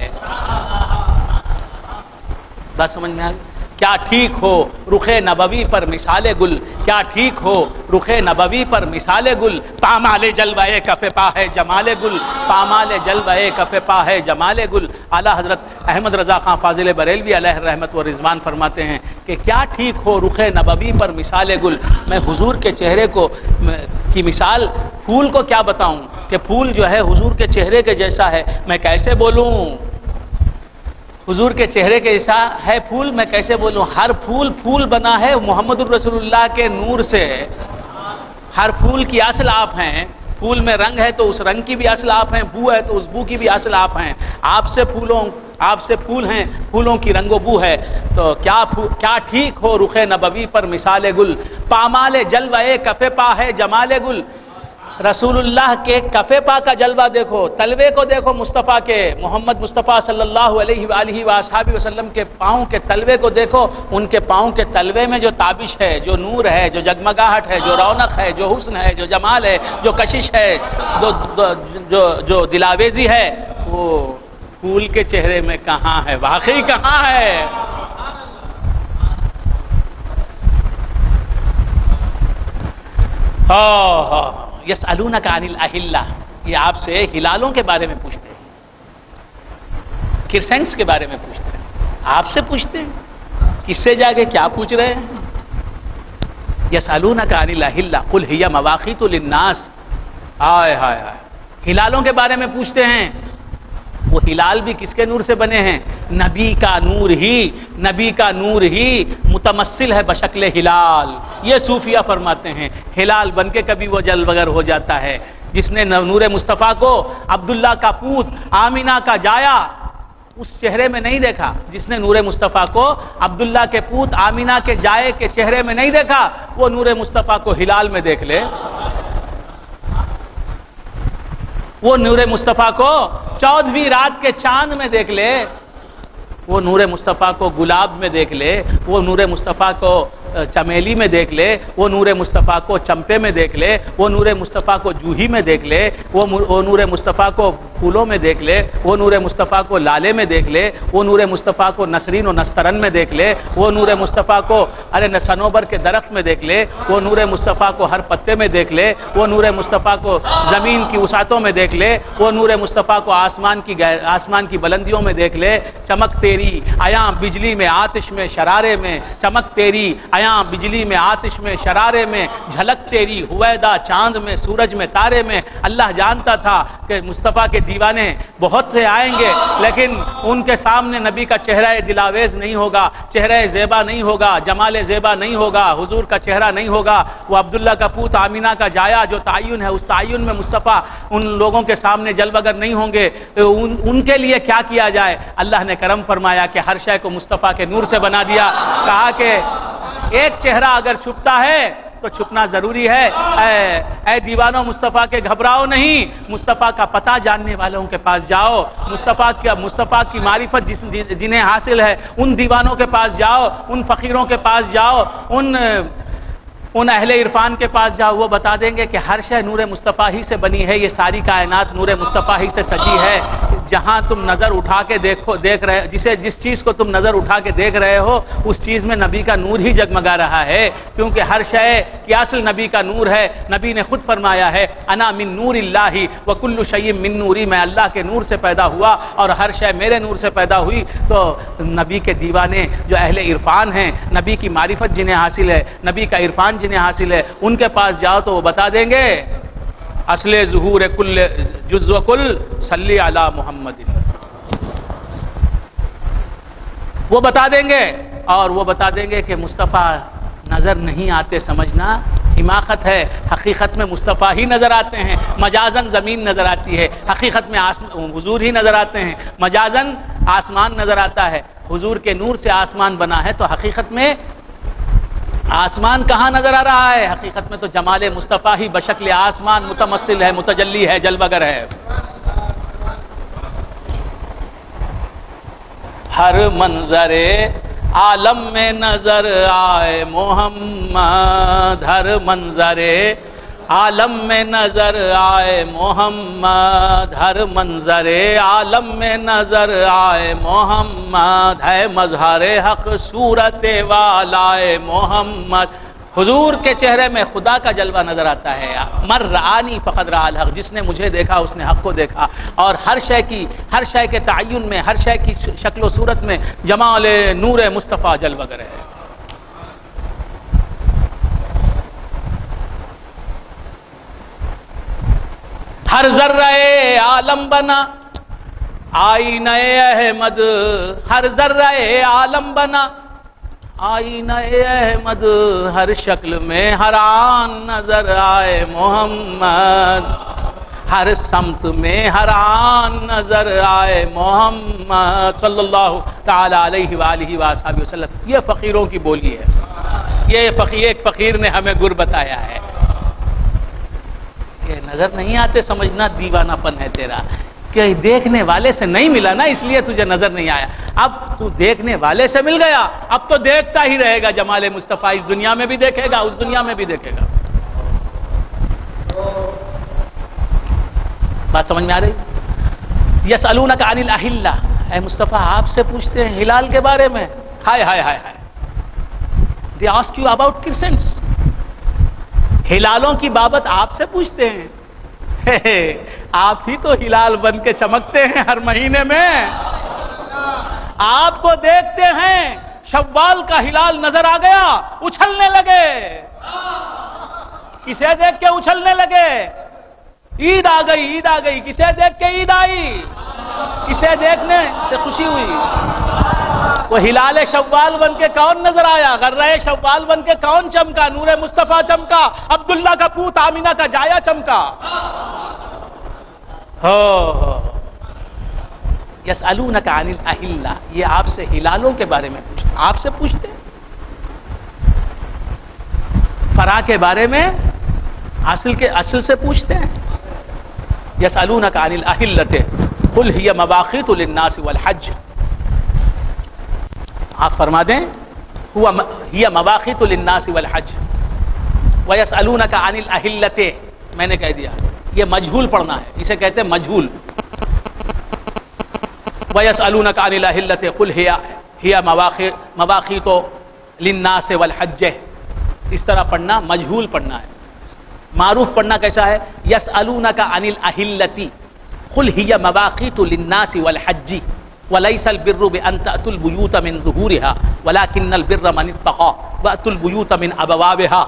بات سمجھ میں آ گئی؟ کیا ٹھیک ہو رخ نبوی پر مثال گل، کیا ٹھیک ہو رخ نبوی پر مثال گل، پامال جلوہ کف پا ہے جمال گل، پامال جلوہ کف پا ہے جمال گل۔ اعلیٰ حضرت احمد رضا خان فاضل بریلوی علیہ رحمت و رضوان فرماتے ہیں کہ کیا ٹھیک ہو رخ نبوی پر مثال گل، میں حضور کے چہرے کی مثال پھول کو کیا بتاؤں کہ پھول جو ہے حضور کے چہرے کے جیسا ہے، میں کیسے بولوں؟ حضور کے چہرے کے جیسا ہے پھول، میں کیسے بولوں؟ ہر پھول بنا ہے محمد الرسول اللہ کے نور سے، ہر پھول کی اصل آپ ہیں، پھول میں رنگ ہے تو اس رنگ کی بھی اصل آپ ہیں، بو ہے تو اس بو کی بھی اصل آپ ہیں، آپ سے پھول ہیں، پھولوں کی رنگ و بو ہے، تو کیا ٹھیک ہو رخ نبوی پر مثال گل، پامال جلوہ کف پا ہے جمال گل۔ رسول اللہ کے کفے پا کا جلوہ دیکھو، تلوے کو دیکھو مصطفیٰ کے، محمد مصطفیٰ صلی اللہ علیہ وآلہ وسلم کے پاؤں کے تلوے کو دیکھو، ان کے پاؤں کے تلوے میں جو تابش ہے، جو نور ہے، جو جگمگاہٹ ہے، جو رونق ہے، جو حسن ہے، جو جمال ہے، جو کشش ہے، جو دلاویزی ہے، وہ پھول کے چہرے میں کہاں ہے؟ واقعی کہاں ہے؟ یسألونک عن الاحلہ، یہ آپ سے ہلالوں کے بارے میں پوچھتے ہیں، کرسنٹس کے بارے میں پوچھتے ہیں، آپ سے پوچھتے ہیں، کس سے جا کے کیا پوچھ رہے ہیں؟ یسألونک عن الاحلہ قل ہی مواقیت للناس، ہائے ہائے ہائے، ہلالوں کے بارے میں پوچھتے ہیں، وہ ہلال بھی کس کے نور سے بنے ہیں؟ نبی کا نور ہی متمثل ہے بشکل ہلال۔ یہ صوفیہ فرماتے ہیں ہلال بن کے کبھی وہ جل وگر ہو جاتا ہے، جس نے نور مصطفیٰ کو عبداللہ کا پوت آمینہ کا جایا اس چہرے میں نہیں دیکھا، جس نے نور مصطفیٰ کو عبداللہ کے پوت آمینہ کے جائے کے چہرے میں نہیں دیکھا، وہ نور مصطفیٰ کو ہلال میں دیکھ لے، وہ نور مصطفیٰ کو 14ویں رات کے چاند میں دیکھ لے، وہ نور مصطفیٰ کو گلاب میں دیکھ لے، وہ نور مصطفیٰ کو چمیلی میں دیکھ لے، وہ نور مصطفیٰ کو چمپے میں دیکھ لے، وہ نور مصطفیٰ کو جوہی میں دیکھ لے، وہ نور مصطفیٰ کو پھولوں میں دیکھ لے، وہ نور مصطفیٰ کو لالے میں دیکھ لے، وہ نور مصطفیٰ کو نسرین و نسترن میں دیکھ لے، وہ نور مصطفیٰ کو صنوبر کے درخت میں دیکھ لے، وہ نور مصطفیٰ کو ہر پتے میں دیکھ لے، وہ نور مصطفیٰ کو زمین کی وسعتوں میں دیکھ لے، وہ نور مصطفیٰ کو آسمان کی بلندیوں میں دیکھ لے، چمک تیری عیاں بجلی میں آتش میں شرارے میں، چمک تیری عیاں بجلی میں آتش میں شرارے میں، جھلک تیری ہویدا چاند میں سورج میں تارے میں۔ اللہ جانتا تھا کہ مصطفیٰ کے دیوانے بہت سے آئیں گے، لیکن ان کے سامنے نبی کا چہرہ دلاویز نہیں ہوگا، چہرہ زیبا نہیں ہوگا، جمال زیبا نہیں ہوگا، حضور کا چہرہ نہیں ہوگا۔ وہ عبداللہ کا پوت آمینہ کا جایا جو تعین ہے، اس تعین میں مصطفیٰ ان لوگوں کے سامنے جلوگر نہیں ہوں گے، ان کے لیے کیا کیا جائے؟ اللہ نے کرم فرمایا کہ ہر شے کو مصطفیٰ کے نور سے بنا دیا، کہا کہ ایک چہرہ اگر چھپتا ہے تو چھپنا ضروری ہے، اے دیوانوں مصطفیٰ کے گھبراؤ نہیں، مصطفیٰ کا پتہ جاننے والوں کے پاس جاؤ، مصطفیٰ کی معرفت جنہیں حاصل ہے ان دیوانوں کے پاس جاؤ، ان فقیروں کے پاس جاؤ، ان ان اہل عرفان کے پاس جاؤ، وہ بتا دیں گے کہ ہر شے نور مصطفیٰ ہی سے بنی ہے، یہ ساری کائنات نور مصطفیٰ ہی سے سجی ہے۔ جہاں تم نظر اٹھا کے دیکھ رہے، جس چیز کو تم نظر اٹھا کے دیکھ رہے ہو، اس چیز میں نبی کا نور ہی جگمگا رہا ہے، کیونکہ ہر شے کی اصل نبی کا نور ہے۔ نبی نے خود فرمایا ہے انا من نور اللہ وکل شیء من نوری، میں اللہ کے نور سے پیدا ہوا اور ہر شے میرے نور سے پیدا ہوئی۔ تو نبی کے دیوانے جو اہل عرفان ہیں، نبی کی معرفت جنہیں حاصل ہے، نبی کا عرفان جنہیں حاصل ہے، ان کے پاس جاؤ تو وہ بتا دیں گے اصل ظہور کل جز و کل صلی علی محمد، وہ بتا دیں گے۔ اور وہ بتا دیں گے کہ مصطفیٰ نظر نہیں آتے، سمجھنا حماقت ہے، حقیقت میں مصطفیٰ ہی نظر آتے ہیں۔ مجازن زمین نظر آتی ہے، حقیقت میں حضور ہی نظر آتے ہیں۔ مجازن آسمان نظر آتا ہے، حضور کے نور سے آسمان بنا ہے، تو حقیقت میں آسمان کہاں نظر آ رہا ہے؟ حقیقت میں تو جمال مصطفیٰ ہی بشکل آسمان متمثل ہے، متجلی ہے، جلوگر ہے۔ ہر منظر عالم میں نظر آئے محمد، ہر منظر عالم میں نظر آئے محمد، ہر منظر عالم میں نظر آئے محمد، ہے مظہر حق صورت والائے محمد۔ حضور کے چہرے میں خدا کا جلوہ نظر آتا ہے۔ مر رآنی فقد رأى الحق، جس نے مجھے دیکھا اس نے حق کو دیکھا۔ اور ہر شے کے تعین میں، ہر شے کی شکل و صورت میں جمال نور مصطفیٰ جلوگر ہے۔ ہر ذرہ عالم بنا آئینہ احمد، ہر ذرہ عالم بنا آئینہ احمد، ہر شکل میں ہر آن نظر آئے محمد، ہر سمت میں ہر آن نظر آئے محمد صلی اللہ تعالی علیہ وآلہ وآلہ وسلم۔ یہ فقیروں کی بولی ہے، یہ ایک فقیر نے ہمیں گر بتایا ہے۔ کہ نظر نہیں آتے، سمجھنا دیوانہ پن ہے تیرا، کہ دیکھنے والے سے نہیں ملا نا، اس لیے تجھے نظر نہیں آیا۔ اب تو دیکھنے والے سے مل گیا، اب تو دیکھتا ہی رہے گا جمال مصطفیٰ، اس دنیا میں بھی دیکھے گا، اس دنیا میں بھی دیکھے گا۔ بات سمجھ میں آ رہی؟ یسألونک عن الاہلہ، اے مصطفیٰ آپ سے پوچھتے ہیں ہلال کے بارے میں۔ ہائے ہائے ہائے ہائے، they ask you about crescents، ہلالوں کی بابت آپ سے پوچھتے ہیں۔ آپ ہی تو ہلال بن کے چمکتے ہیں ہر مہینے میں، آپ کو دیکھتے ہیں شوال کا ہلال نظر آ گیا، اچھلنے لگے۔ کسے دیکھ کے اچھلنے لگے؟ عید آ گئی، عید آ گئی۔ کسے دیکھ کے عید آئی؟ کسے دیکھنے سے خوشی ہوئی؟ وہ ہلال شوال بن کے کون نظر آیا؟ غرہ شوال بن کے کون چمکا؟ نور مصطفیٰ چمکا، عبداللہ کا پوت آمینہ کا جایا چمکا۔ یسألونک عن الاہلہ، یہ آپ سے ہلالوں کے بارے میں پوچھتے، آپ سے پوچھتے۔ فرا کے بارے میں اصل سے پوچھتے ہیں۔ یسألونک عن الاہلۃ قل ہی مواقیت للناس والحج، آپ فرما دیں ہی مواقیت للناس والحج ویسألونک عن الاہلۃ، میں نے کہہ دیا یہ مجہول پڑھنا ہے، اسے کہتے ہیں مجہول۔ ویسألونک عن الاہلۃ قل ہی مواقیت للناس والحج، اس طرح پڑھنا، مجہول پڑھنا ہے۔ معروف پڑھنا کیسا ہے؟ یسألونک عن الاہلۃ قل ہی مواقیت للناس والحج ولیس البر بأن تأتوا البیوت من ظہورها ولكن البر من اتقى وأتوا البیوت من ابوابها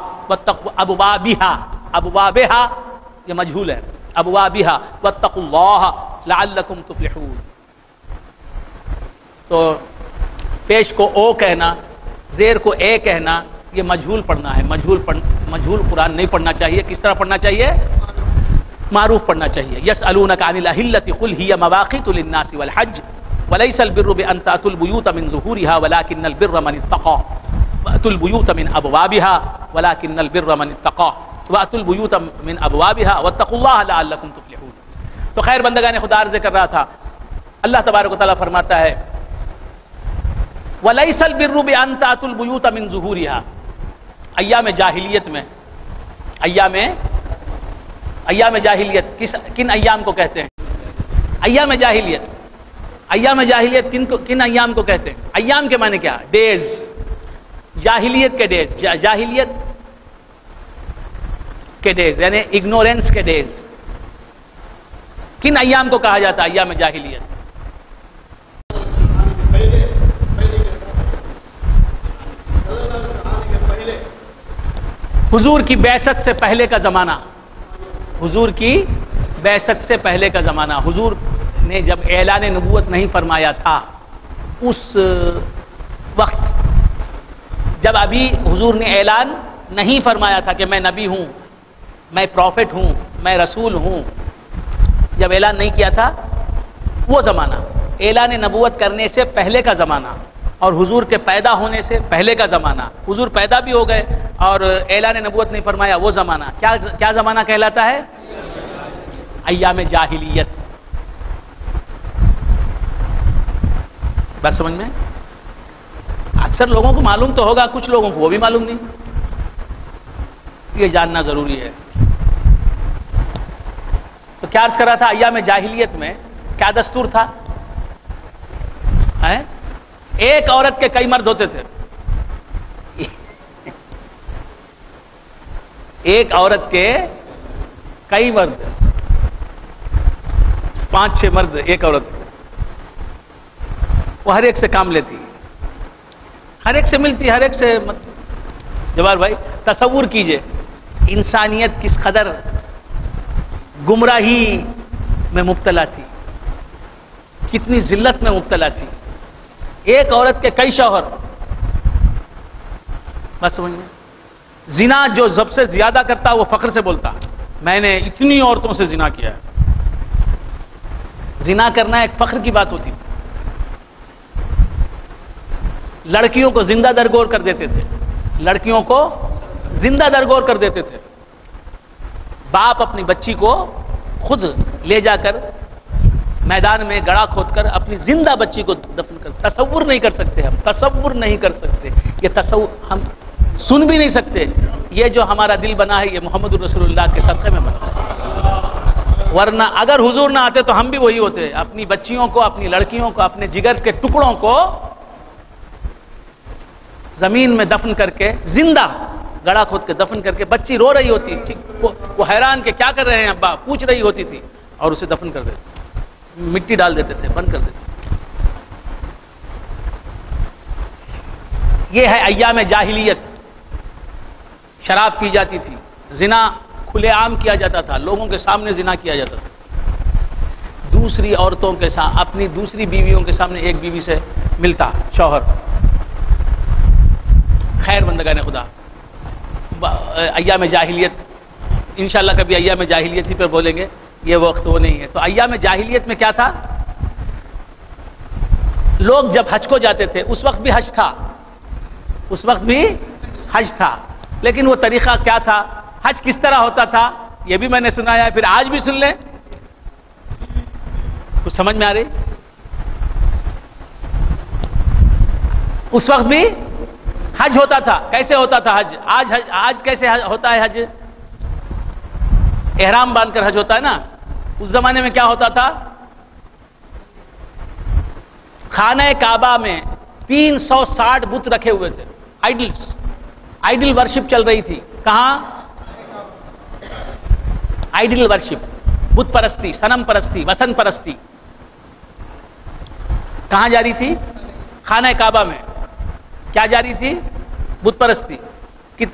ابوابها یہ مجہول ہے، ابوابها واتقوا اللہ لعلکم تفلحون۔ تو پیش کو او کہنا، زیر کو اے کہنا، یہ مجہول پڑھنا ہے۔ مجہول قرآن نہیں پڑھنا چاہیے۔ کس طرح پڑھنا چاہیے؟ معروف پڑھنا چاہیے۔ یسألونک عن الاہلۃ قل ہی مواقیت للناس والحج وليس البر بأن تأتوا البيوت من ظهورها ولكن البر من اتقى وأتوا البيوت من أبوابها ولكن البر من اتقى وأتوا البيوت من أبوابها واتقوا الله لعلكم تفلحون۔ تو خیر بندگان خدا عرض کر رہا تھا، اللہ تبارک و تعالیٰ فرماتا ہے وليس البر بأن تأتوا البيوت من ظهورها، ایام جاہلیت میں، ایام جاہلیت کن ایام کو کہتے ہیں؟ ایام جاہلیت، ایام جاہلیت کن ایام کو کہتے ہیں؟ ایام کے معنی کیا؟ ڈیز، جاہلیت کے ڈیز، جاہلیت کے ڈیز یعنی اگنورینس کے ڈیز. کن ایام کو کہا جاتا ہے ایام جاہلیت؟ حضور کی بعثت سے پہلے کا زمانہ، حضور کی بعثت سے پہلے کا زمانہ. حضور نے جب اعلان نبوت نہیں فرمایا تھا، اس وقت جب ابھی حضور نے اعلان نہیں فرمایا تھا کہ میں نبی ہوں، میں پروفٹ ہوں، میں رسول ہوں، جب اعلان نہیں کیا تھا وہ زمانہ، اعلان نبوت کرنے سے پہلے کا زمانہ، اور حضور کے پیدا ہونے سے پہلے کا زمانہ. حضور پیدا بھی ہو گئے اور اعلان نبوت نہیں فرمایا وہ زمانہ کیا زمانہ کہلاتا ہے؟ ایام جاہلیت. بات سمجھ میں؟ اکثر لوگوں کو معلوم تو ہوگا، کچھ لوگوں کو وہ بھی معلوم نہیں، یہ جاننا ضروری ہے. تو کیا عرض کر رہا تھا؟ ایام جاہلیت میں کیا دستور تھا؟ ایک عورت کے کئی مرد ہوتے تھے. ایک عورت کے کئی مرد، 5-6 مرد ایک عورت، وہ ہر ایک سے کام لیتی، ہر ایک سے ملتی، ہر ایک سے. جوار بھائی تصور کیجئے انسانیت کس قدر گمراہی میں مبتلا تھی، کتنی ذلت میں مبتلا تھی. ایک عورت کے کئی شوہر. بس سمجھیں، زنا جو سب سے زیادہ کرتا وہ فخر سے بولتا میں نے اتنی عورتوں سے زنا کیا ہے. زنا کرنا ایک فخر کی بات ہوتی تھی. لڑکیوں کو زندہ درگور کر دیتے تھے، لڑکیوں کو زندہ درگور کر دیتے تھے. باپ اپنی بچی کو خود لے جا کر میدان میں گڑھا کھود کر اپنی زندہ بچی کو دفن کر. تصور نہیں کر سکتے، ہم تصور نہیں کر سکتے، یہ تصور ہم سن بھی نہیں سکتے. یہ جو ہمارا دل بنا ہے یہ محمد رسول اللہ کے صدقے میں بنا ہے. ورنہ اگر حضور نہ آتے تو ہم بھی وہی ہوتے، اپنی بچیوں کو، اپنی لڑکیوں کو، اپنے جگر کے ٹکڑوں کو زمین میں دفن کر کے، زندہ گڑھا کھود کے دفن کر کے، بچی رو رہی ہوتی، وہ حیران کہ کیا کر رہے ہیں ابا، پوچھ رہی ہوتی تھی، اور اسے دفن کر دیتے، مٹی ڈال دیتے تھے، بند کر دیتے. یہ ہے ایام جاہلیت. شراب پی جاتی تھی، زنا کھلے عام کیا جاتا تھا، لوگوں کے سامنے زنا کیا جاتا تھا. دوسری عورتوں کے ساتھ، اپنی دوسری بیویوں کے سامنے ایک بیوی سے ملتا شوہر. خیر بندگان خدا، ایام جاہلیت انشاءاللہ کبھی ایام جاہلیت ہی پر بولیں گے، یہ وقت وہ نہیں ہے. تو ایام جاہلیت میں کیا تھا؟ لوگ جب حج کو جاتے تھے، اس وقت بھی حج تھا، اس وقت بھی حج تھا، لیکن وہ طریقہ کیا تھا؟ حج کس طرح ہوتا تھا یہ بھی میں نے سنایا ہے، پھر آج بھی سن لیں. کچھ سمجھ میں آ رہی؟ اس وقت بھی حج ہوتا تھا. کیسے ہوتا تھا حج؟ آج کیسے ہوتا ہے حج؟ احرام باندھ کر حج ہوتا ہے نا. اس زمانے میں کیا ہوتا تھا؟ خانہ کعبہ میں 360 بت رکھے ہوئے تھے، آئیڈل ورشپ چل رہی تھی. کہاں؟ آئیڈل ورشپ، بت پرستی، صنم پرستی، وثن پرستی. کہاں جاری تھی؟ خانہ کعبہ میں. کیا جاری تھی؟ بت پرستی.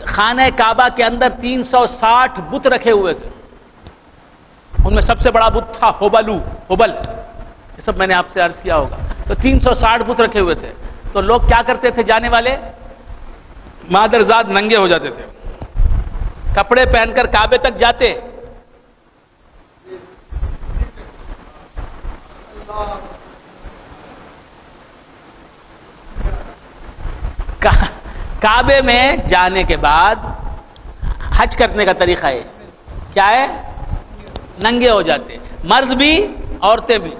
خانہ کعبہ کے اندر 360 بت رکھے ہوئے تھے. ان میں سب سے بڑا بت تھا ہوبل. یہ سب میں نے آپ سے عرض کیا ہوگا. تو 360 بت رکھے ہوئے تھے. تو لوگ کیا کرتے تھے؟ جانے والے مادرزاد ننگے ہو جاتے تھے، کپڑے پہن کر کعبے تک جاتے. کعبے میں جانے کے بعد حج کرنے کا طریقہ ہے کیا ہے؟ ننگے ہو جاتے، مرد بھی عورتیں بھی.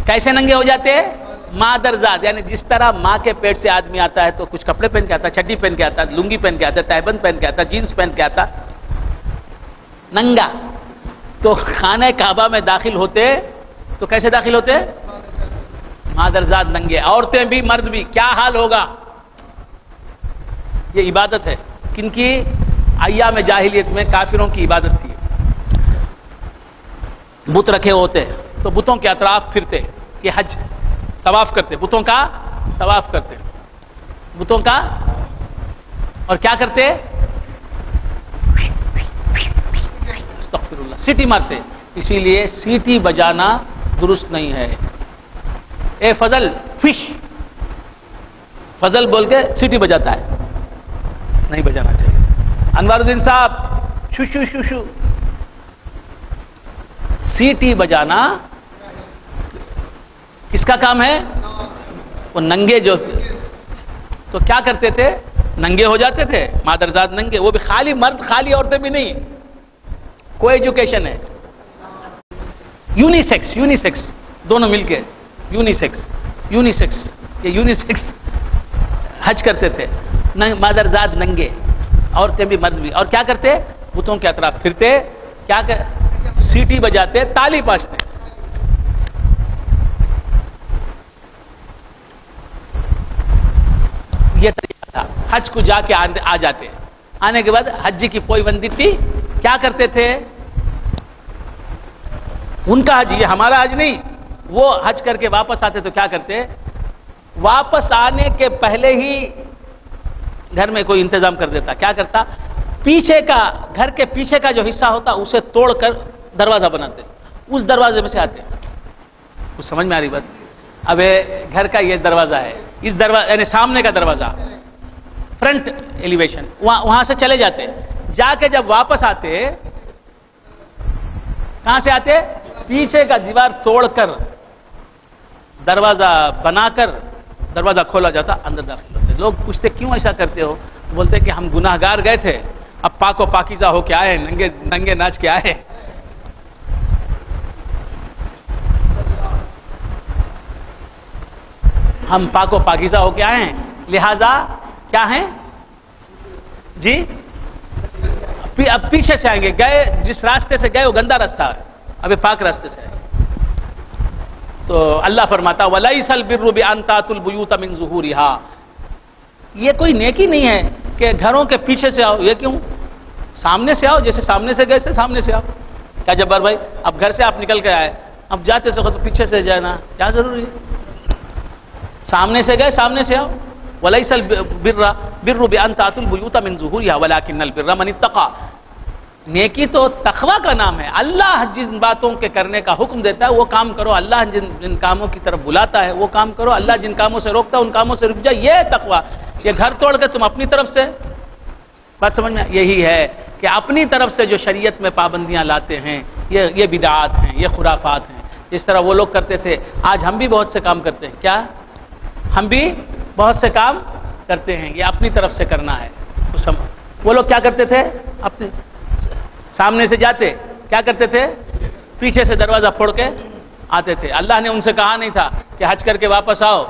کیسے ننگے ہو جاتے؟ مادرزاد یعنی جس طرح ماں کے پیٹ سے آدمی آتا ہے تو کچھ کپڑے پہن کے آتا ہے، چڈی پہن کے آتا ہے، لنگی پہن کے آتا ہے، تہبند پہن کے آتا ہے، جینس پہن کے آتا، ننگا. تو خانہ کعبہ میں داخل ہوتے تو کیسے داخل ہوتے؟ مادرزاد ننگے. عورتیں بھی مرد بھی. کیا حال ہوگا؟ یہ عبادت ہے. کن کی؟ ایام جاہلیت میں کافروں کی عبادت تھی. بت رکھے ہوتے تو بتوں کے اطراف پھرتے، یہ حج طواف کرتے، بتوں کا طواف کرتے، بتوں کا. اور کیا کرتے؟ استغفر اللہ، سیٹی مارتے. اسی لیے سیٹی بجانا درست نہیں ہے. اے فضل فش، فضل بول کے سیٹی بجاتا ہے، نہیں بجانا چاہیے. انوار الدین صاحب شو شو شو شو، سیٹی بجانا کس کا کام ہے؟ وہ ننگے جو تو کیا کرتے تھے؟ ننگے ہو جاتے تھے، مادرزاد ننگے. وہ بھی خالی مرد، خالی عورتیں بھی نہیں، کوئی ایجوکیشن ہے. یونیسیکس، یونیسیکس دونوں مل کے، یونیسیکس، یونیسیکس، یہ یونیسیکس حج کرتے تھے. مادرزاد ننگے، عورتیں بھی مرد بھی. اور کیا کرتے؟ بتوں کے اطراف پھرتے، کیا سیٹی بجاتے، تالی بجتے. یہ طریقہ تھا. حج کو جا کے آ جاتے. آنے کے بعد حج کی پوئی بندی تھی. کیا کرتے تھے؟ ان کا حج، یہ ہمارا حج نہیں. وہ حج کر کے واپس آتے تو کیا کرتے؟ واپس آنے کے پہلے ہی گھر میں کوئی انتظام کر دیتا. کیا کرتا؟ پیچھے کا، گھر کے پیچھے کا جو حصہ ہوتا اسے توڑ کر دروازہ بناتے، اس دروازے میں سے آتے. کچھ سمجھ میں آ رہی بات؟ اب گھر کا یہ دروازہ ہے، اس دروازہ یعنی سامنے کا دروازہ، فرنٹ ایلیویشن، وہاں سے چلے جاتے. جا کے جب واپس آتے، کہاں سے آتے؟ پیچھے کا دیوار توڑ کر دروازہ بنا کر دروازہ کھولا جاتا، اندر داخل ہوتے. لوگ پوچھتے کیوں ایسا کرتے ہو؟ بولتے کہ ہم گناہ گار گئے تھے، اب پاک و پاکیزہ ہو کے آئے، ننگے ناچ کے آئے. ہم پاک و پاکیزہ ہو کے آئے ہیں، لہذا کیا ہیں جی؟ اب پیچھے سے آئیں گے. گئے جس راستے سے گئے وہ گندا راستہ ہے، ابھی پاک راستے سے آئے. تو اللہ فرماتا وَلَيْسَ الْبِرُّ بِأَن تَأْتُوا الْبُيُوتَ مِن ظُهُورِهَا. یہ کوئی نیکی نہیں ہے کہ گھروں کے پیچھے سے آؤ. یہ کیوں؟ سامنے سے آؤ، جیسے سامنے سے گئے تھے سامنے سے آؤ. کیا جبار بھائی، اب گھر سے آپ نکل کے آئے، اب جاتے سے تو پیچھے سے جانا کیا ضروری ہے؟ سامنے سے گئے سامنے سے آؤ. وَلَيْسَ الْبِرُّ بِأَن تَأْتُوا الْبُيُوتَ مِن ظُهُورِهَا وَلَكِنَّ الْبِرَّ مَنِ اتَّقَىٰ. نیکی تو تقوی کا نام ہے. اللہ جن باتوں کے کرنے کا حکم دیتا ہے وہ کام کرو، اللہ جن کاموں کی طرف بلاتا ہے وہ کام کرو، اللہ جن کاموں سے روکتا ہے ان کاموں سے رک جائے. یہ تقوی. یہ گھر توڑ کے تم اپنی طرف سے، بات سمجھ میں یہی ہے کہ اپنی طرف سے جو شریعت میں پابندیاں لاتے ہیں یہ بدعات ہیں، یہ خرافات ہیں. جس طرح وہ لوگ کرتے تھے، آج ہم بھی بہت سے کام کرتے ہیں. کیا؟ ہم بھی بہت سے کام کرتے ہیں. یہ اپنی طرف سے کرنا ہے. وہ لوگ کیا کرتے تھے؟ اپنے سامنے سے جاتے، کیا کرتے تھے؟ پیچھے سے دروازہ پھوڑ کے آتے تھے. اللہ نے ان سے کہا نہیں تھا کہ حج کر کے واپس آؤ،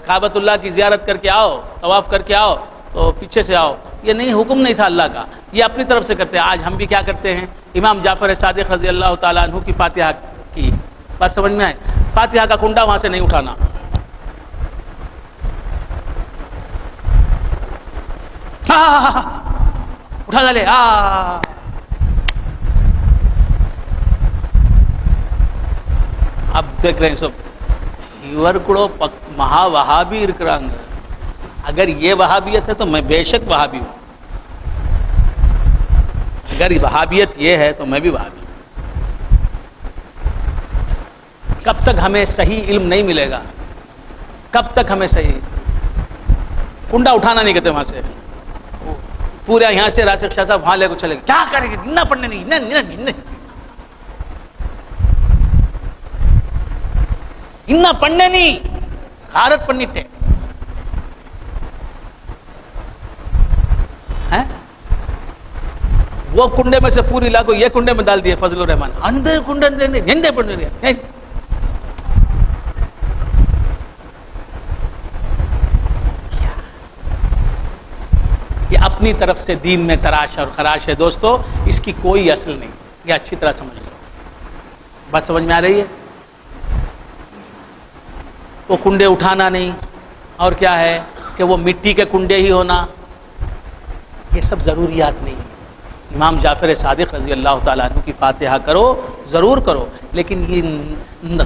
کعبۃ اللہ کی زیارت کر کے آؤ، طواف کر کے آؤ تو پیچھے سے آؤ. یہ نہیں، حکم نہیں تھا اللہ کا. یہ اپنی طرف سے کرتے ہیں. آج ہم بھی کیا کرتے ہیں؟ امام جعفر صادق رضی اللہ تعالیٰ عنہ کی فاتحہ کی بات سمجھ میں آئے؟ فاتحہ کا کنڈا وہاں سے نہیں اٹھانا. اٹھا ڈالے. اب دیکھ رہے ہیں سب یورکڑو مہا وہابی ارکرانگ. اگر یہ وہابیت ہے تو میں بے شک وہابی ہوں. اگر وہابیت یہ ہے تو میں بھی وہابی ہوں. کب تک ہمیں صحیح علم نہیں ملے گا؟ کب تک ہمیں صحیح کنڈا اٹھانا نہیں کہتے وہاں سے. پورا یہاں سے راشد شاہ صاحب وہاں لے کو چلے گا. کیا کریں گے؟ نہ پڑھنے نہیں، نہ پڑھنے نہیں، غارت پڑھنی تھے. وہ کنڈے میں سے پوری لا کو یہ کنڈے میں ڈال دیے فضل الرحمان. اندر کنڈے پڑھنے دیا. یہ اپنی طرف سے دین میں تراش اور خراش ہے دوستو، اس کی کوئی اصل نہیں، یہ اچھی طرح سمجھ لو۔ بات سمجھ میں آ رہی ہے؟ وہ کنڈے اٹھانا نہیں، اور کیا ہے کہ وہ مٹی کے کنڈے ہی ہونا، یہ سب ضروریات نہیں ہیں۔ امام جعفر صادق رضی اللہ تعالیٰ عنہ کی فاتحہ کرو، ضرور کرو، لیکن یہ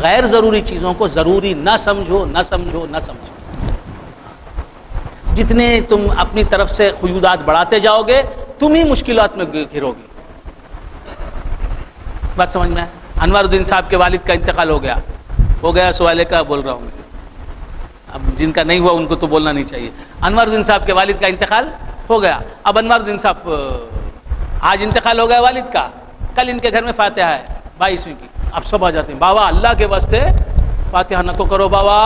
غیر ضروری چیزوں کو ضروری نہ سمجھو، نہ سمجھو، نہ سمجھو۔ جتنے تم اپنی طرف سے قیودات بڑھاتے جاؤ گے، تم ہی مشکلات میں گھرو گے۔ بات سمجھ میں؟ انور الدین صاحب کے والد کا انتقال ہو گیا سوالے کا بول رہا ہوں میں، اب جن کا نہیں ہوا ان کو تو بولنا نہیں چاہیے۔ انور الدین صاحب کے والد کا انتقال ہو گیا، اب انور الدین صاحب آج انتقال ہو گیا والد کا، کل ان کے گھر میں فاتحہ ہے 22ویں کی، اب سب آ جاتے ہیں، بابا اللہ کے واسطے فاتحہ نہ کو کرو بابا۔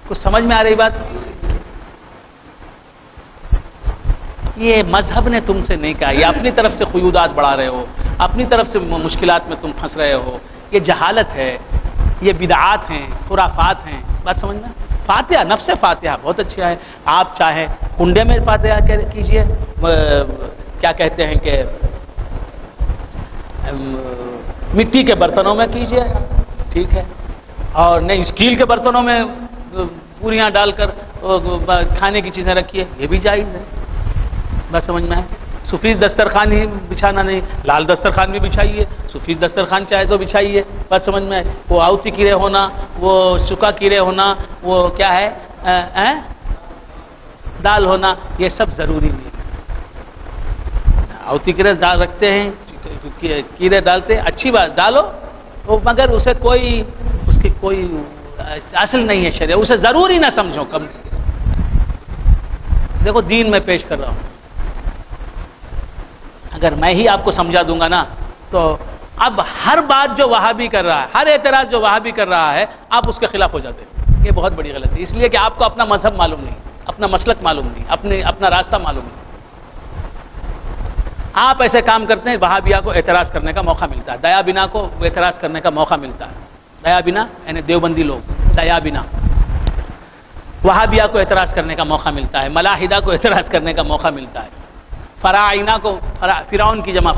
کچھ سمجھ میں آ رہی بات؟ یہ مذہب نے تم سے نہیں کہا، یہ اپنی طرف سے قیودات بڑھا رہے ہو، اپنی طرف سے مشکلات میں تم پھنس رہے ہو، یہ جہالت ہے، یہ بدعات ہیں، خرافات ہیں۔ بات سمجھ میں؟ فاتحہ، نفس فاتحہ بہت اچھا ہے، آپ چاہیں کنڈے میں فاتحہ کیجئے، کیا کہتے ہیں کہ مٹی کے برتنوں میں کیجئے، ٹھیک ہے، اور نہیں اسٹیل کے برتنوں میں پوریاں ڈال کر کھانے کی چیزیں رکھیے، یہ بھی جائز ہے۔ بس سمجھ میں ہے؟ سفید دسترخوان ہی بچھانا نہیں، لال دسترخوان بھی بچھائیے، سفید دسترخوان چاہے تو بچھائیے۔ بات سمجھ میں ہے؟ وہ آؤتی کیڑے ہونا، وہ سکا کیڑے ہونا، وہ کیا ہے دال ہونا، یہ سب ضروری نہیں۔ آؤتی کیڑے دال رکھتے ہیں، کیڑے ڈالتے ہیں، اچھی بات ڈالو، مگر اسے اس کی کوئی اصل نہیں ہے شریعت، اسے ضروری نہ سمجھو۔ کم دیکھو دین میں پیش کر رہا ہوں، اگر میں ہی آپ کو سمجھا دوں گا نا تو اب ہر بات جو وہابی کر رہا ہے، ہر اعتراض جو وہابی کر رہا ہے، آپ اس کے خلاف ہو جاتے ہیں۔ یہ بہت بڑی غلطی ہے، اس لیے کہ آپ کو اپنا مذہب معلوم نہیں، اپنا مسلک معلوم نہیں، اپنا راستہ معلوم نہیں۔ آپ ایسے کام کرتے ہیں، وہابیہ کو اعتراض کرنے کا موقع ملتا ہے، دیا بنا کو اعتراض کرنے کا موقع ملتا ہے۔ دیا بنا یعنی دیوبندی لوگ، دیا بنا وہابیہ کو اعتراض کرنے کا موقع ملتا ہے، ملاحدہ کو اعتراض کرنے کا موقع ملتا ہے، فرائینہ کو، فرعون کی جمع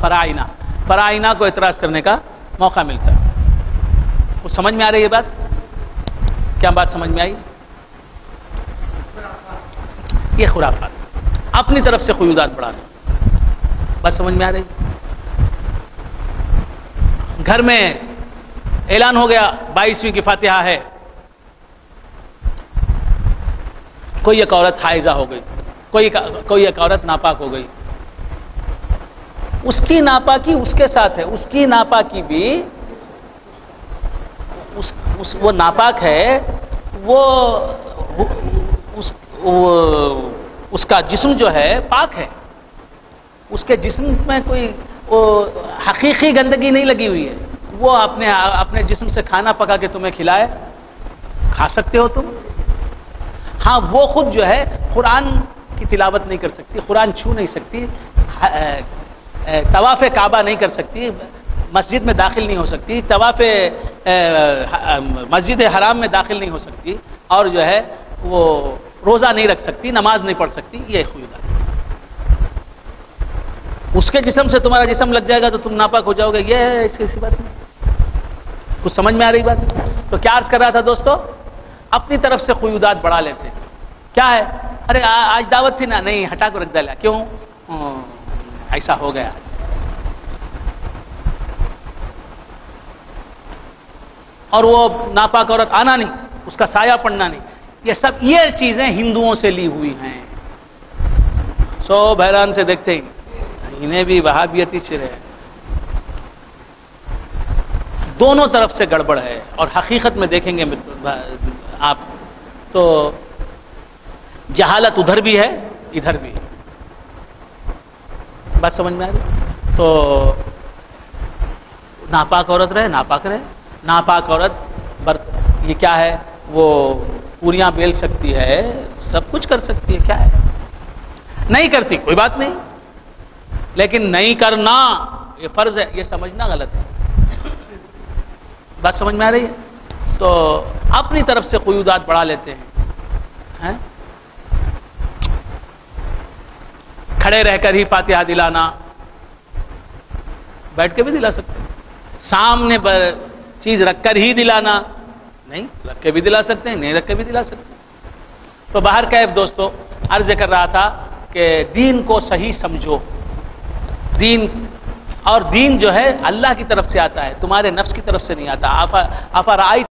فرائینہ کو اعتراض کرنے کا موقع ملتا ہے۔ کچھ سمجھ میں آ رہی ہے بات؟ کیا بات سمجھ میں آئی؟ یہ خرافات اپنی طرف سے قیودات بڑھا لیں۔ بات سمجھ میں آ رہی؟ گھر میں اعلان ہو گیا 22ویں کی فاتحہ ہے، کوئی ایک عورت حائضہ ہو گئی، کوئی ایک عورت ناپاک ہو گئی، اس کی ناپاکی اس کے ساتھ ہے، اس کی ناپاکی بھی وہ ناپاک ہے، اس کا جسم جو ہے پاک ہے، اس کے جسم میں کوئی حقیقی گندگی نہیں لگی ہوئی ہے، وہ اپنے جسم سے کھانا پکا کے تمہیں کھلائے، کھا سکتے ہو تم؟ ہاں وہ خود جو ہے قرآن کی تلاوت نہیں کر سکتی، قرآن چھو نہیں سکتی، طواف کعبہ نہیں کر سکتی، مسجد میں داخل نہیں ہو سکتی، طواف مسجد حرام میں داخل نہیں ہو سکتی، اور جو ہے وہ روزہ نہیں رکھ سکتی، نماز نہیں پڑھ سکتی، یہ قیودات۔ اس کے جسم سے تمہارا جسم لگ جائے گا تو تم ناپاک ہو جاؤ گے، یہ ہے ایسی بات نہیں۔ کچھ سمجھ میں آ رہی بات؟ تو کیا عرض کر رہا تھا دوستو؟ اپنی طرف سے قیودات بڑھا لیتے ہیں۔ کیا ہے؟ ارے آج دعوت تھی نا، نہیں ہٹا کو رکھ ڈالا، کیوں؟ ایسا ہو گیا۔ اور وہ ناپاک عورت آنا نہیں، اس کا سایہ پڑنا نہیں، یہ چیزیں ہندوؤں سے لی ہوئی ہیں۔ سو بحران سے دیکھتے ہیں، انہیں بھی وہابیتی چرے ہے، دونوں طرف سے گڑبڑ ہے، اور حقیقت میں دیکھیں گے آپ تو جہالت ادھر بھی ہے ادھر بھی ہے۔ بات سمجھ میں آ رہی؟ تو ناپاک عورت رہے، ناپاک عورت یہ کیا ہے؟ وہ پوریاں بیل سکتی ہے، سب کچھ کر سکتی ہے، کیا ہے؟ نہیں کرتی کوئی بات نہیں، لیکن نہیں کرنا یہ فرض ہے، یہ سمجھنا غلط ہے۔ بات سمجھ میں آ رہی ہے؟ تو اپنی طرف سے قیودات بڑھا لیتے ہیں، کھڑے رہ کر ہی فاتحہ دلانا، بیٹھ کے بھی دلا سکتے ہیں۔ سامنے چیز رکھ کر ہی دلانا نہیں، رکھ کے بھی دلا سکتے ہیں، نہیں رکھ کے بھی دلا سکتے ہیں۔ تو باہر کیف دوستو، عرض کر رہا تھا کہ دین کو صحیح سمجھو، دین، اور دین جو ہے اللہ کی طرف سے آتا ہے، تمہارے نفس کی طرف سے نہیں آتا۔ افرائیت